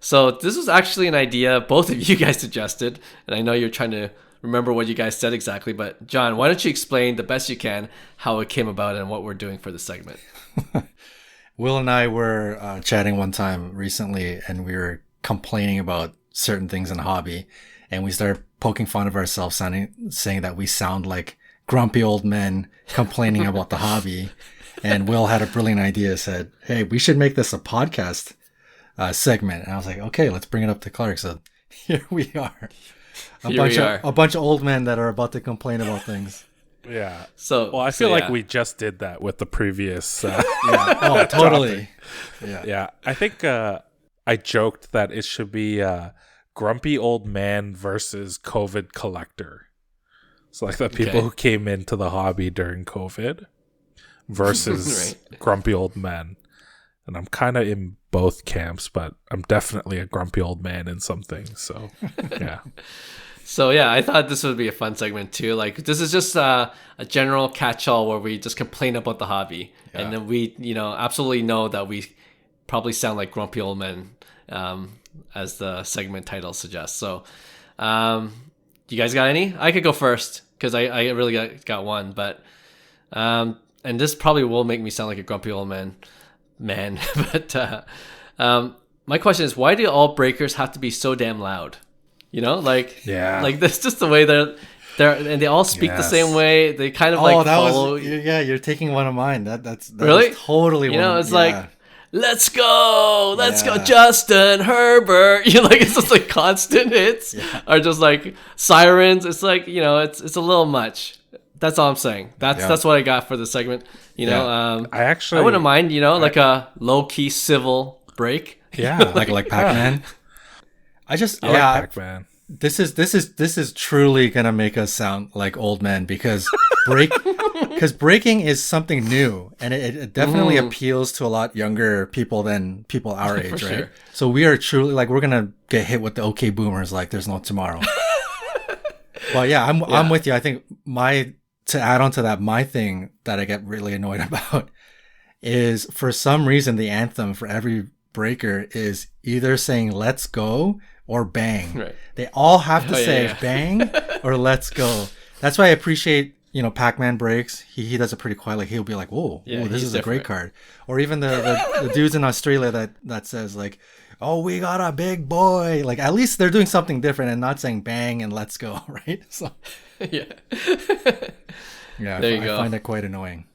A: So this was actually an idea both of you guys suggested, and I know you're trying to remember what you guys said exactly. But John, why don't you explain the best you can how it came about and what we're doing for this segment?
C: Will and I were chatting one time recently, and we were complaining about certain things in the hobby, and we started poking fun of ourselves, saying that we sound like grumpy old men complaining about the hobby. And Will had a brilliant idea, said, "Hey, we should make this a podcast segment." And I was like, "Okay, let's bring it up to Clark." So here we are, a bunch of old men that are about to complain about things.
B: Yeah.
A: So,
B: well, I feel like we just did that with the previous.
C: Yeah. Oh, totally.
B: Yeah. I think I joked that it should be grumpy old man versus COVID collector. So like the people who came into the hobby during COVID versus grumpy old men. And I'm kind of in both camps, but I'm definitely a grumpy old man in some things. So, yeah.
A: So yeah, I thought this would be a fun segment too. Like this is just a general catch-all where we just complain about the hobby, and then we, absolutely know that we probably sound like grumpy old men, as the segment title suggests. So, you guys got any? I could go first because I really got one, but and this probably will make me sound like a grumpy old man. But my question is, why do all breakers have to be so damn loud? Like that's just the way they're and they all speak the same way. They kind of follow.
C: You're taking one of mine. That's
A: really
C: totally one.
A: It's like, let's go, Justin Herbert. It's just like constant hits are just like sirens. It's like it's a little much. That's all I'm saying. That's what I got for the segment. I wouldn't mind like a low key civil break.
B: Yeah,
C: like Pac-Man. I like
B: Pac-Man.
C: This is truly gonna make us sound like old men because breaking is something new, and it definitely appeals to a lot younger people than people our age, right? Sure. So we are truly we're gonna get hit with the okay boomers like there's no tomorrow. But I'm with you. I think to add on to that, my thing that I get really annoyed about is for some reason the anthem for every breaker is either saying "let's go" or "bang." Right. They all have to say "bang" or "let's go." That's why I appreciate Pac-Man breaks. He does it pretty quiet. Like he'll be like, "Whoa, this is a great card." Or even the dudes in Australia that says like, "Oh, we got a big boy." Like at least they're doing something different and not saying "bang" and "let's go," right? So
A: yeah,
C: there you go. I find that quite annoying.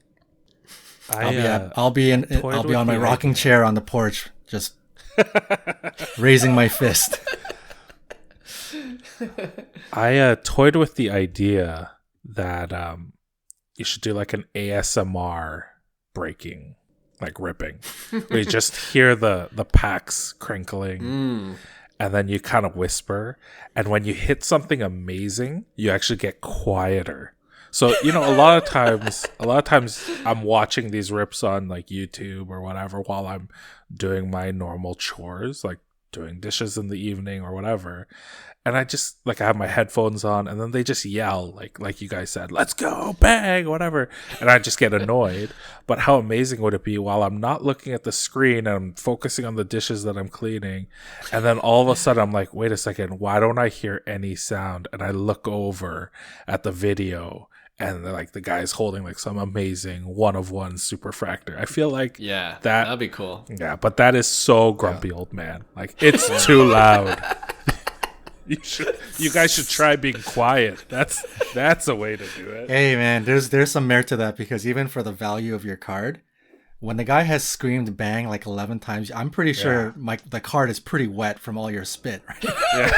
C: I'll be on my rocking chair on the porch, just raising my fist.
B: I toyed with the idea that you should do like an ASMR breaking, like ripping, where you just hear the packs crinkling, and then you kind of whisper, and when you hit something amazing, you actually get quieter. So, a lot of times I'm watching these rips on like YouTube or whatever while I'm doing my normal chores, like doing dishes in the evening or whatever. And I just I have my headphones on, and then they just yell like you guys said, "Let's go, bang," whatever. And I just get annoyed. But how amazing would it be while I'm not looking at the screen and I'm focusing on the dishes that I'm cleaning, and then all of a sudden I'm like, wait a second, why don't I hear any sound? And I look over at the video, and the guy's holding like some amazing 1-of-1 superfractor. I feel like
A: that'd be cool.
B: Yeah, but that is so grumpy old man. Like it's too loud. You guys should try being quiet. That's a way to do it.
C: Hey man, there's some merit to that, because even for the value of your card, when the guy has screamed "bang" like 11 times, I'm pretty sure the card is pretty wet from all your spit, right? Yeah.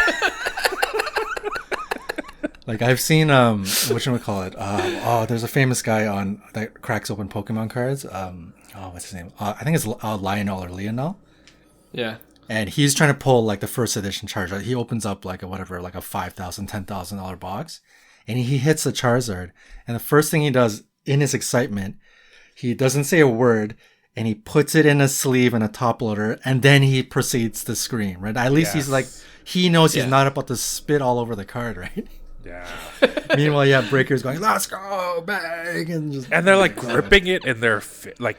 C: Like I've seen whatchamacallit? There's a famous guy on that cracks open Pokemon cards. What's his name? I think it's Lionel or Leonel.
A: Yeah. And
C: he's trying to pull like the first edition Charizard. He opens up like a $5,000, $10,000 box, and he hits the Charizard. And the first thing he does in his excitement, He doesn't say a word, and he puts it in a sleeve and a top loader, and then he proceeds to scream, right? At least he's like, he knows he's not about to spit all over the card, right?
B: Yeah.
C: Meanwhile, you have breakers going, "Let's go, bang!"
B: And they're like gripping it in their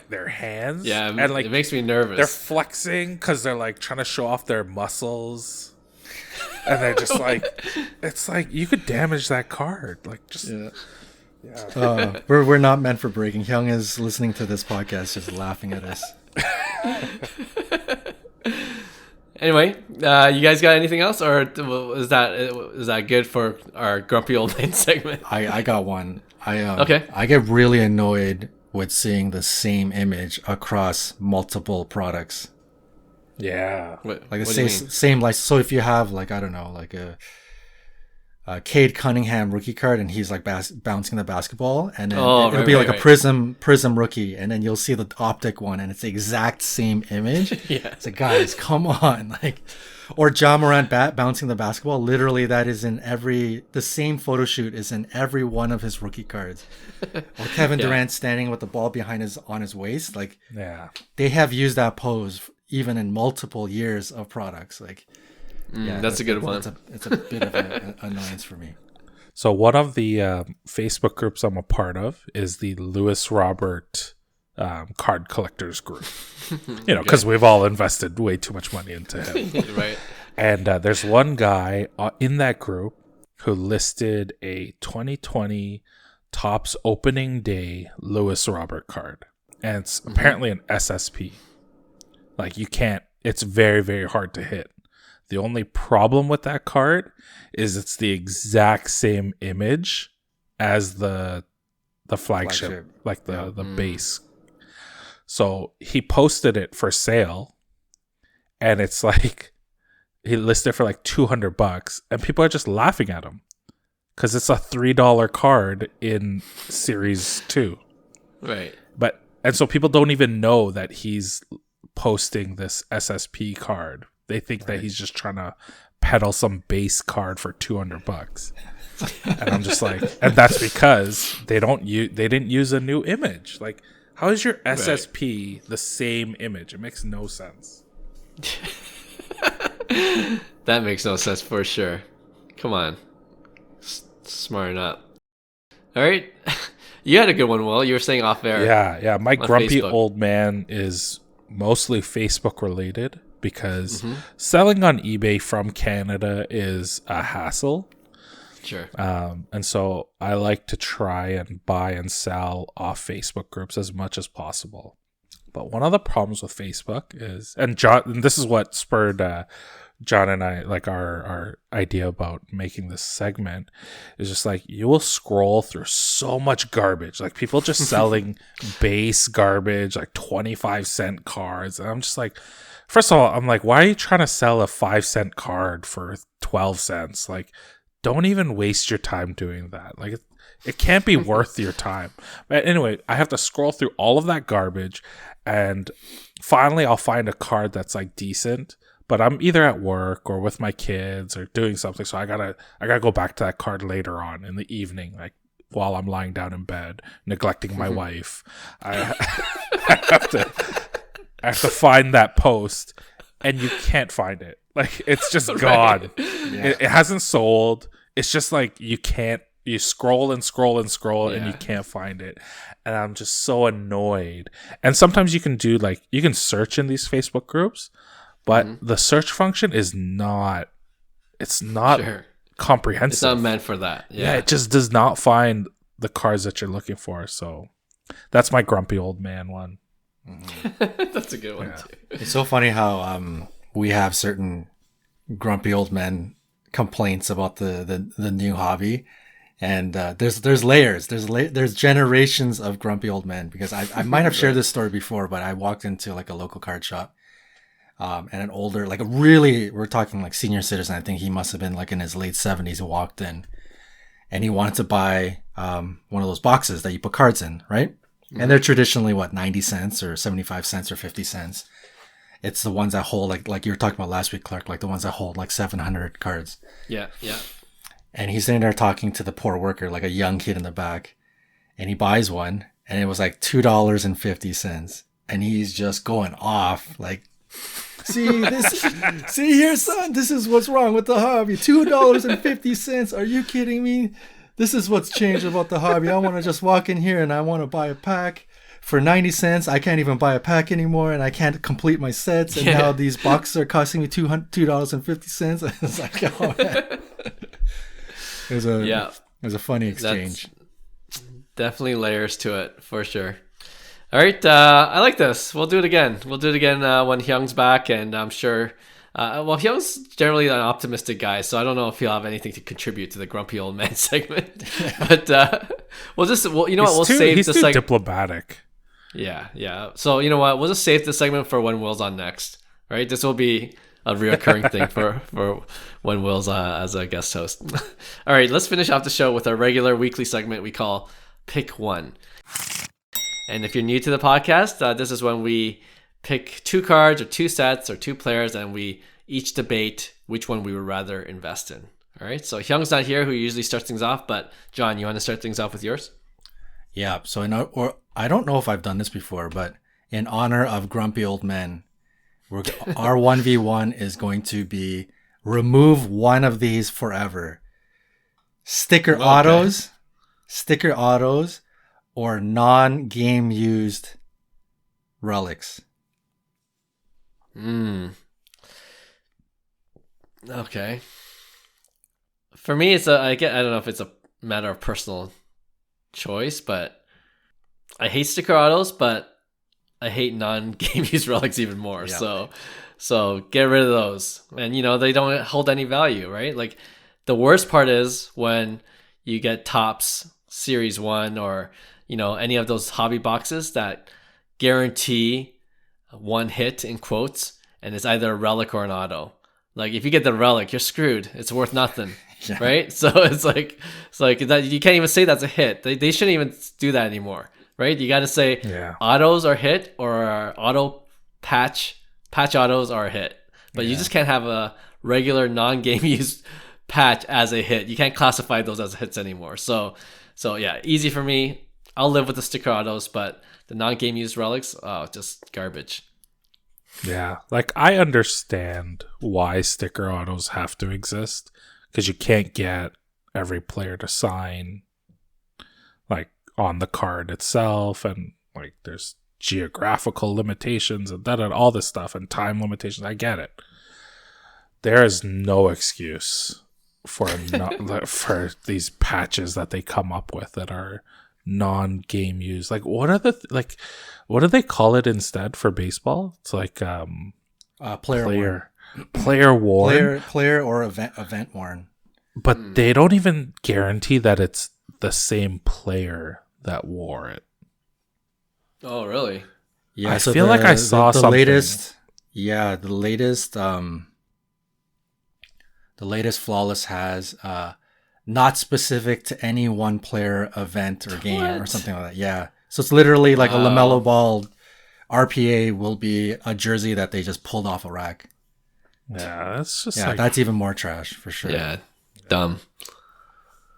B: their hands.
A: Yeah,
B: and like
A: it makes me nervous.
B: They're flexing because they're like trying to show off their muscles, and they're just like, it's like you could damage that card. Like just
C: we're not meant for breaking. Hyung is listening to this podcast, just laughing at us.
A: Anyway, you guys got anything else, or is that good for our grumpy old man segment?
C: I got one.
A: Okay.
C: I get really annoyed with seeing the same image across multiple products.
B: Yeah.
A: What
C: Like
A: do
C: the
A: you
C: same like, so if you have like, I don't know, like a Cade Cunningham rookie card, and he's like bouncing the basketball, and then it'll be like a prism rookie, and then you'll see the optic one, and it's the exact same image.
A: Yeah.
C: It's like, guys, come on, like, or Ja Morant bouncing the basketball. Literally, that is in the same photo shoot is in every one of his rookie cards. Or Kevin Durant standing with the ball on his waist, like, they have used that pose even in multiple years of products, like.
A: That's a good one.
C: It's a bit of an annoyance for me.
B: So one of the Facebook groups I'm a part of is the Lewis Robert card collectors group. You know, because we've all invested way too much money into him.
A: Right.
B: And there's one guy in that group who listed a 2020 Topps opening day Lewis Robert card. And it's apparently an SSP. Like it's very, very hard to hit. The only problem with that card is it's the exact same image as the flagship, like the base. So he posted it for sale, and it's like he listed for like $200, and people are just laughing at him because it's a $3 card in Series 2.
A: Right.
B: And so people don't even know that he's posting this SSP card. They think that he's just trying to peddle some base card for $200, and I'm just like, and that's because they didn't use a new image. Like, how is your SSP the same image? It makes no sense.
A: That makes no sense for sure. Come on, smarten up. All right, you had a good one, Will. You were saying off air.
B: Yeah. My grumpy
A: Facebook.
B: old man is mostly Facebook related. Because selling on eBay from Canada is a hassle.
A: Sure.
B: And so I like to try and buy and sell off Facebook groups as much as possible. But one of the problems with Facebook is, and this is what spurred John and I, like our idea about making this segment, is just like you will scroll through so much garbage, like people just selling base garbage, like 25-cent cards. And I'm just like, first of all, I'm like, why are you trying to sell a 5-cent card for 12 cents? Like, don't even waste your time doing that. Like, it can't be worth your time. But anyway, I have to scroll through all of that garbage, and finally I'll find a card that's like decent, but I'm either at work or with my kids or doing something. So I gotta go back to that card later on in the evening, like while I'm lying down in bed, neglecting my wife. I have to find that post, and you can't find it. Like, it's just gone. It hasn't sold. It's just like you scroll and scroll and scroll, and you can't find it. And I'm just so annoyed. And sometimes you can search in these Facebook groups, but the search function is not comprehensive.
A: It's not meant for that.
B: Yeah, it just does not find the cards that you're looking for. So that's my grumpy old man one.
A: That's a good one too.
C: It's so funny how we have certain grumpy old men complaints about the new hobby, and there's layers. There's generations of grumpy old men, because I might have shared this story before, but I walked into like a local card shop, and an older, like we're talking like senior citizen. I think he must have been like in his late 70s. He walked in, and he wanted to buy one of those boxes that you put cards in, right? And they're traditionally 90 cents or 75 cents or 50 cents. It's the ones that hold like you were talking about last week, Clark, like the ones that hold like 700 cards.
A: Yeah.
C: And he's sitting there talking to the poor worker, like a young kid in the back, and he buys one, and it was like $2.50, and he's just going off like, see here, son, this is what's wrong with the hobby. $2.50. Are you kidding me? This is what's changed about the hobby. I want to just walk in here and I want to buy a pack for 90 cents. I can't even buy a pack anymore, and I can't complete my sets. And now these boxes are costing me $2.50. It's like, oh man. It was a funny exchange.
A: That's definitely layers to it for sure. All right, I like this. We'll do it again. We'll do it again when Hyung's back, and I'm sure. Hyung's generally an optimistic guy, so I don't know if he'll have anything to contribute to the grumpy old man segment. But we'll save
B: he's
A: the
B: too
A: segment.
B: diplomatic.
A: Yeah. So you know what? We'll just save the segment for when Will's on next. Right? This will be a reoccurring thing for when Will's as a guest host. All right, let's finish off the show with our regular weekly segment we call Pick One. And if you're new to the podcast, this is when we pick 2 cards or 2 sets or 2 players, and we each debate which one we would rather invest in. All right. So Hyung's not here, who usually starts things off, but John, you want to start things off with yours?
C: Yeah. So I don't know if I've done this before, but in honor of grumpy old men, our 1v1 is going to be remove one of these forever. Sticker autos, or non-game used relics.
A: Okay. For me, I don't know if it's a matter of personal choice, but I hate sticker autos, but I hate non-game use relics even more. Yeah. So get rid of those. And they don't hold any value, right? Like the worst part is when you get Topps Series 1 or any of those hobby boxes that guarantee one hit in quotes, and it's either a relic or an auto. Like if you get the relic, you're screwed. It's worth nothing. Yeah. Right? So it's like that, you can't even say that's a hit. They shouldn't even do that anymore. Right? You got to say autos are hit or auto patch autos are a hit. But you just can't have a regular non-game use patch as a hit. You can't classify those as hits anymore. So yeah, easy for me. I'll live with the sticker autos, but the non-game use relics, just garbage.
B: Yeah, like I understand why sticker autos have to exist, because you can't get every player to sign like on the card itself, and like there's geographical limitations and all this stuff and time limitations. I get it. There is no excuse for for these patches that they come up with that are non-game use. Like what do they call it instead for baseball? It's like player worn,
C: player or event worn.
B: But they don't even guarantee that it's the same player that wore it.
A: Oh, really?
C: Yeah,
B: I feel like I saw
C: the
B: something.
C: The latest Flawless has not specific to any one player, event, or game or something like that. Yeah. So it's literally like a LaMelo Ball RPA will be a jersey that they just pulled off a rack.
B: Yeah, that's just
C: that's even more trash for sure.
A: Yeah, dumb.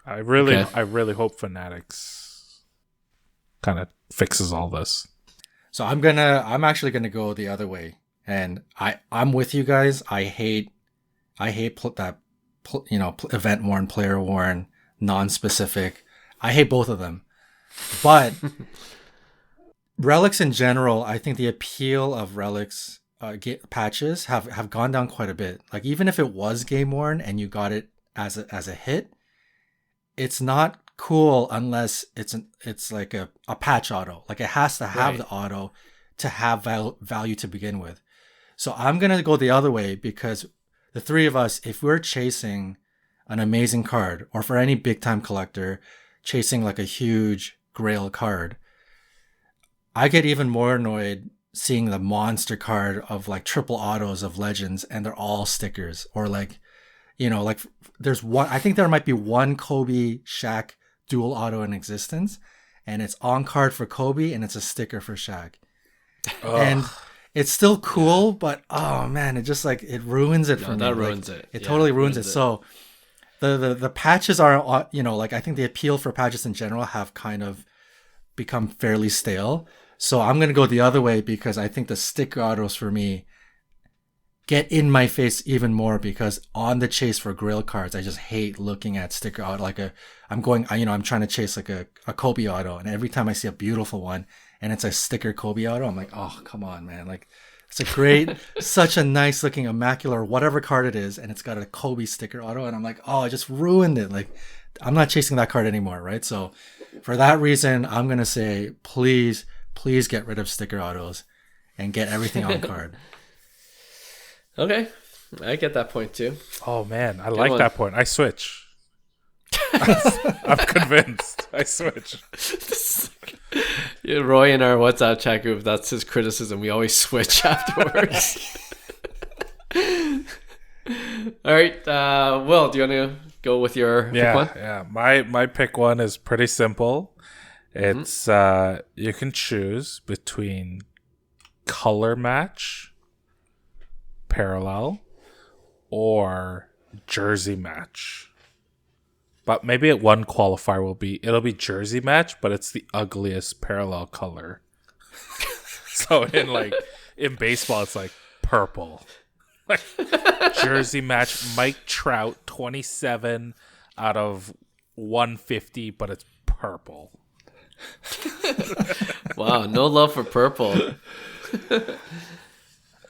B: I really hope Fanatics kind of fixes all this.
C: So I'm actually gonna go the other way, and I'm with you guys. I hate that. Event worn, player worn, non-specific. I hate both of them. But relics in general, I think the appeal of relics patches have gone down quite a bit. Like even if it was game worn and you got it as a hit, it's not cool unless it's like a patch auto. Like it has to have the auto to have value to begin with. So I'm gonna go the other way, because the three of us, if we're chasing an amazing card, or for any big time collector chasing like a huge grail card, I get even more annoyed seeing the monster card of like triple autos of legends and they're all stickers, or like there's one, I think there might be one Kobe Shaq dual auto in existence, and it's on card for Kobe and it's a sticker for Shaq. And it's still cool, but oh man, it just like it ruins it for me.
A: That ruins it.
C: It totally ruins it. So the patches are, I think the appeal for patches in general have kind of become fairly stale. So I'm going to go the other way because I think the sticker autos for me get in my face even more because on the chase for grail cards, I just hate looking at sticker auto. I'm trying to chase like a Kobe auto, and every time I see a beautiful one and it's a sticker Kobe auto, I'm like, oh, come on, man. Like, it's a great, such a nice looking immaculate or whatever card it is, and it's got a Kobe sticker auto, and I'm like, oh, I just ruined it. Like, I'm not chasing that card anymore, right? So for that reason, I'm going to say, please get rid of sticker autos and get everything on card.
A: Okay, I get that point too.
B: Oh man, I like that point. I switch. I'm convinced. I switch.
A: Yeah, Roy in our WhatsApp chat group, that's his criticism. We always switch afterwards. All right, Will, do you want to go with your pick one?
B: Yeah. My pick one is pretty simple. It's you can choose between color match, parallel, or jersey match. But maybe one qualifier it'll be jersey match, but it's the ugliest parallel color. So in baseball, it's like purple. Like jersey match, Mike Trout, 27 out of 150, but it's purple.
A: Wow, no love for purple.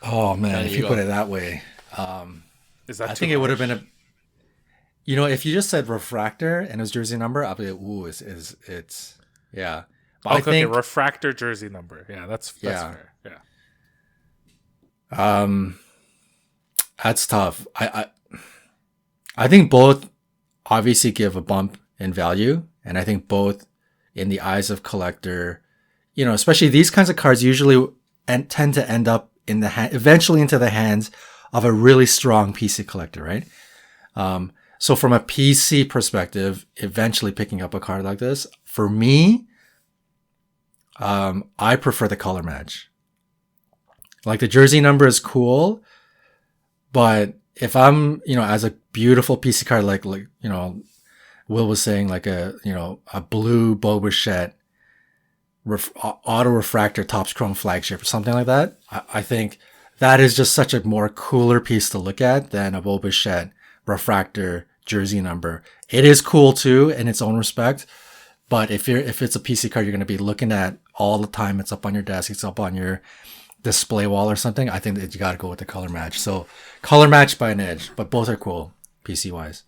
C: Oh man, if you put it that way,
B: Is that
C: I think it would have been if you just said refractor and his jersey number, I'll be like, ooh, it's yeah. But I think
B: refractor jersey number. Yeah, that's fair. Yeah.
C: That's tough. I think both obviously give a bump in value, and I think both in the eyes of collector, especially these kinds of cards usually tend to end up in the eventually into the hands of a really strong PC collector, right? So from a PC perspective, eventually picking up a card like this, for me, I prefer the color match. Like the jersey number is cool, but if I'm, as a beautiful PC card, like Will was saying, like a blue Boba auto refractor Topps Chrome flagship or something like that, I think that is just such a more cooler piece to look at than a Boba refractor jersey number. It is cool too in its own respect, but if it's a PC card you're going to be looking at all the time, it's up on your desk, it's up on your display wall or something, I think that you got to go with the color match. So color match by an edge, but both are cool PC wise.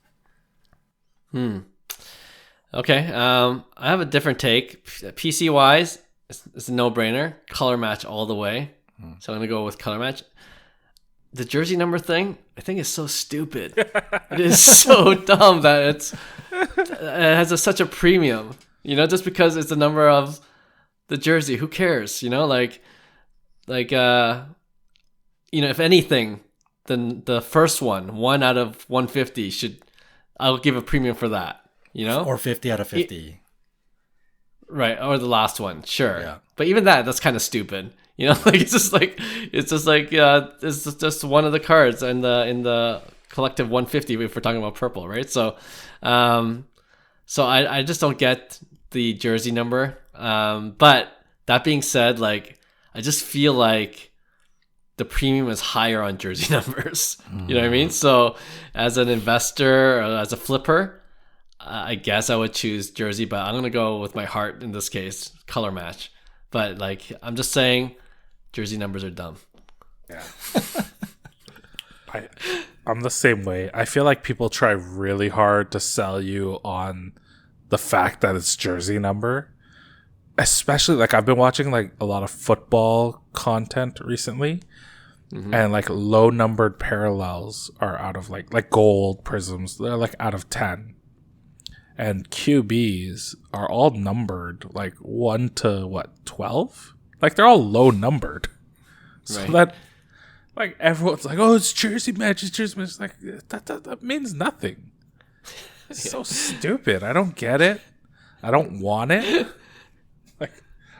A: Okay, I have a different take. PC wise, it's a no-brainer. Color match all the way. So I'm going to go with color match. The jersey number thing, I think is so stupid. It is so dumb that it has such a premium. Just because it's the number of the jersey, who cares? If anything, then the first one out of 150 I'll give a premium for that.
C: Or 50 out of 50.
A: Right, or the last one, sure.
C: Yeah.
A: But even that's kind of stupid. It's just one of the cards in the collective 150 if we're talking about purple, right? So I just don't get the jersey number. But that being said, I just feel like the premium is higher on jersey numbers. You know what I mean? So as an investor or as a flipper, I guess I would choose jersey, but I'm going to go with my heart in this case, color match. But I'm just saying jersey numbers are dumb.
B: Yeah. I'm the same way. I feel like people try really hard to sell you on the fact that it's jersey number. Especially I've been watching a lot of football content recently. And low numbered parallels are out of like gold prisms, they're out of 10. And QBs are all numbered 1 to 12? They're all low numbered. So that everyone's oh, it's jersey match, it's jersey match. That means nothing. It's so stupid. I don't get it. I don't want it.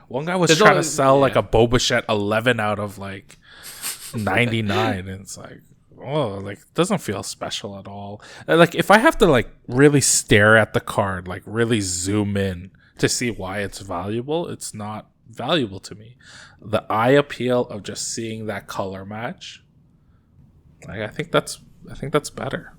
B: One guy was trying to sell a Boba 11 out of 99, and it's it doesn't feel special at all. If I have to really stare at the card, really zoom in to see why it's valuable, it's not valuable to me. The eye appeal of just seeing that color match, like, I think that's better.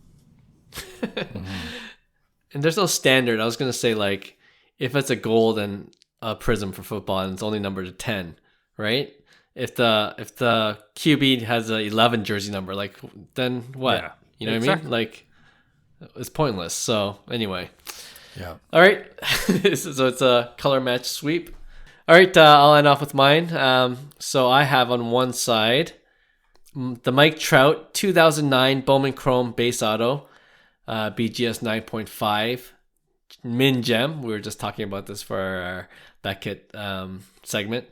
A: And there's no standard. I was gonna say, like, if it's a gold and a prism for football and it's only numbered to 10, right? If the QB has a 11 jersey number, like, then what?
B: Yeah,
A: you know what I mean? Like, it's pointless. So anyway,
C: Yeah.
A: all right. So it's a color match sweep. All right, I'll end off with mine. So I have on one side the Mike Trout 2009 Bowman Chrome base auto, BGS 9.5 Min Gem. We were just talking about this for our Beckett segment.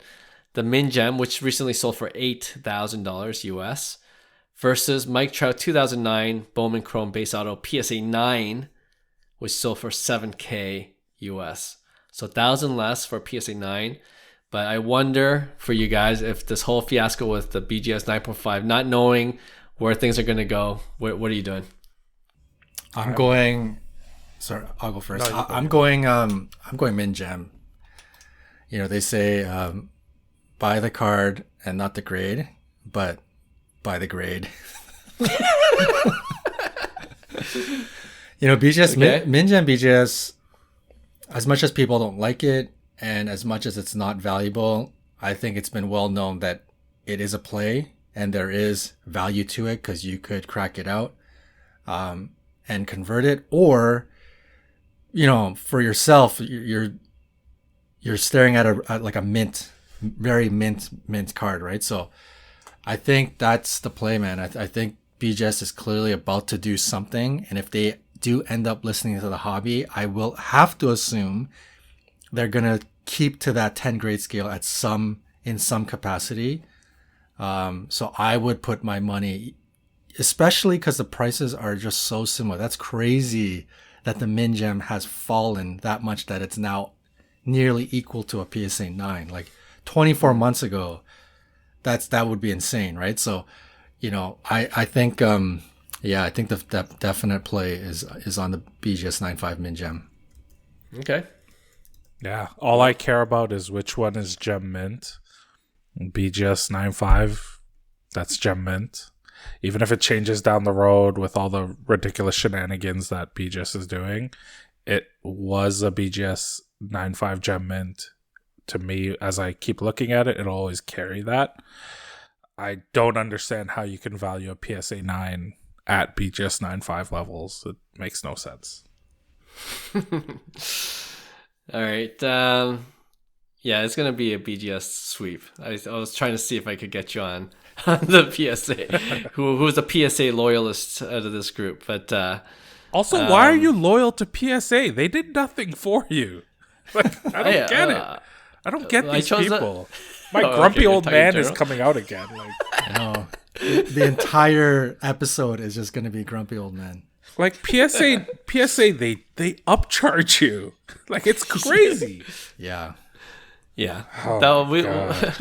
A: The Min Gem, which recently sold for $8,000 US, versus Mike Trout 2009 Bowman Chrome base auto PSA 9, which sold for $7K US. So 1,000 less for PSA 9. But I wonder for you guys if this whole fiasco with the BGS 9.5, not knowing where things are going to go, what are you doing?
C: I'm going. Sorry, I'll go first.
B: No,
C: I'm going Min Gem. You know, they say buy the card and not the grade, but buy the grade. You know, BGS
A: Okay.
C: Min Gem BGS. As much as people don't like it, and as much as it's not valuable, I think it's been well known that it is a play and there is value to it because you could crack it out and convert it, or, you know, for yourself, you're staring at a mint, very mint card, right? So I think that's the play, man. I think BGS is clearly about to do something, and if they do end up listening to the hobby, I will have to assume they're gonna keep to that 10 grade scale in some capacity. So I would put my money, especially because the prices are just so similar. That's crazy that the Min Gem has fallen that much that it's now nearly equal to a PSA 9. Like 24 months ago, that would be insane, right? So, you know, I think I think the definite play is on the BGS 9.5 Min Gem.
A: Okay.
B: Yeah, all I care about is which one is Gem Mint. BGS 9.5, that's Gem Mint. Even if it changes down the road with all the ridiculous shenanigans that BGS is doing, it was a BGS 9.5 Gem Mint. To me, as I keep looking at it, it'll always carry that. I don't understand how you can value a PSA 9 at BGS 9.5 levels. It makes no sense.
A: All right. Yeah, it's going to be a BGS sweep. I was trying to see if I could get you on the PSA, who's a PSA loyalist out of this group. But
B: also, why are you loyal to PSA? They did nothing for you. Like, I don't get it. I don't get these people. My grumpy old man is coming out again. Like,
C: No, the entire episode is just going to be grumpy old man.
B: like PSA, they upcharge you. Like, it's crazy.
C: Yeah.
A: Yeah.
B: Oh,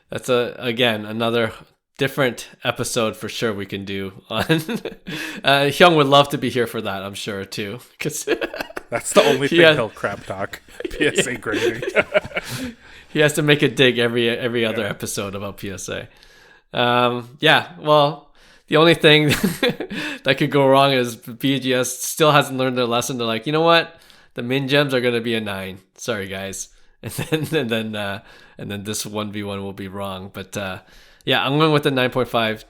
A: That's another different episode for sure we can do on. Hyung would love to be here for that, I'm sure too, because
B: that's the only thing he'll crap talk. PSA grading.
A: He has to make a dig every other episode about PSA. Well, the only thing that could go wrong is BGS still hasn't learned their lesson. They're like, you know what, the Min Gems are going to be a 9. Sorry guys, and then this 1v1 will be wrong. But I'm going with the 9.5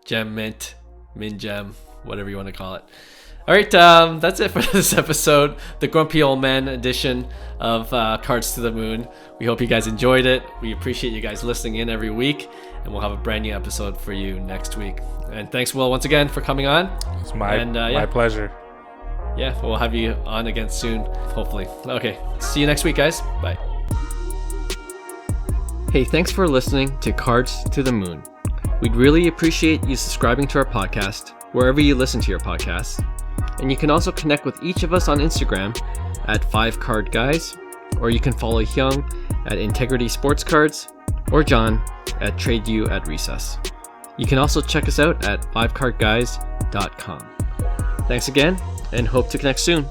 A: Gem Mint, Min Gem, whatever you want to call it. All right, that's it for this episode, the Grumpy Old Man edition of Cards to the Moon. We hope you guys enjoyed it. We appreciate you guys listening in every week, and we'll have a brand new episode for you next week. And thanks, Will, once again for coming on.
B: It's my pleasure.
A: Yeah, we'll have you on again soon, hopefully. Okay, see you next week, guys. Bye. Hey, thanks for listening to Cards to the Moon. We'd really appreciate you subscribing to our podcast wherever you listen to your podcasts. And you can also connect with each of us on Instagram at 5cardguys, or you can follow Hyung at Integrity Sports Cards, or John at TradeU at Recess. You can also check us out at 5cardguys.com. Thanks again, and hope to connect soon.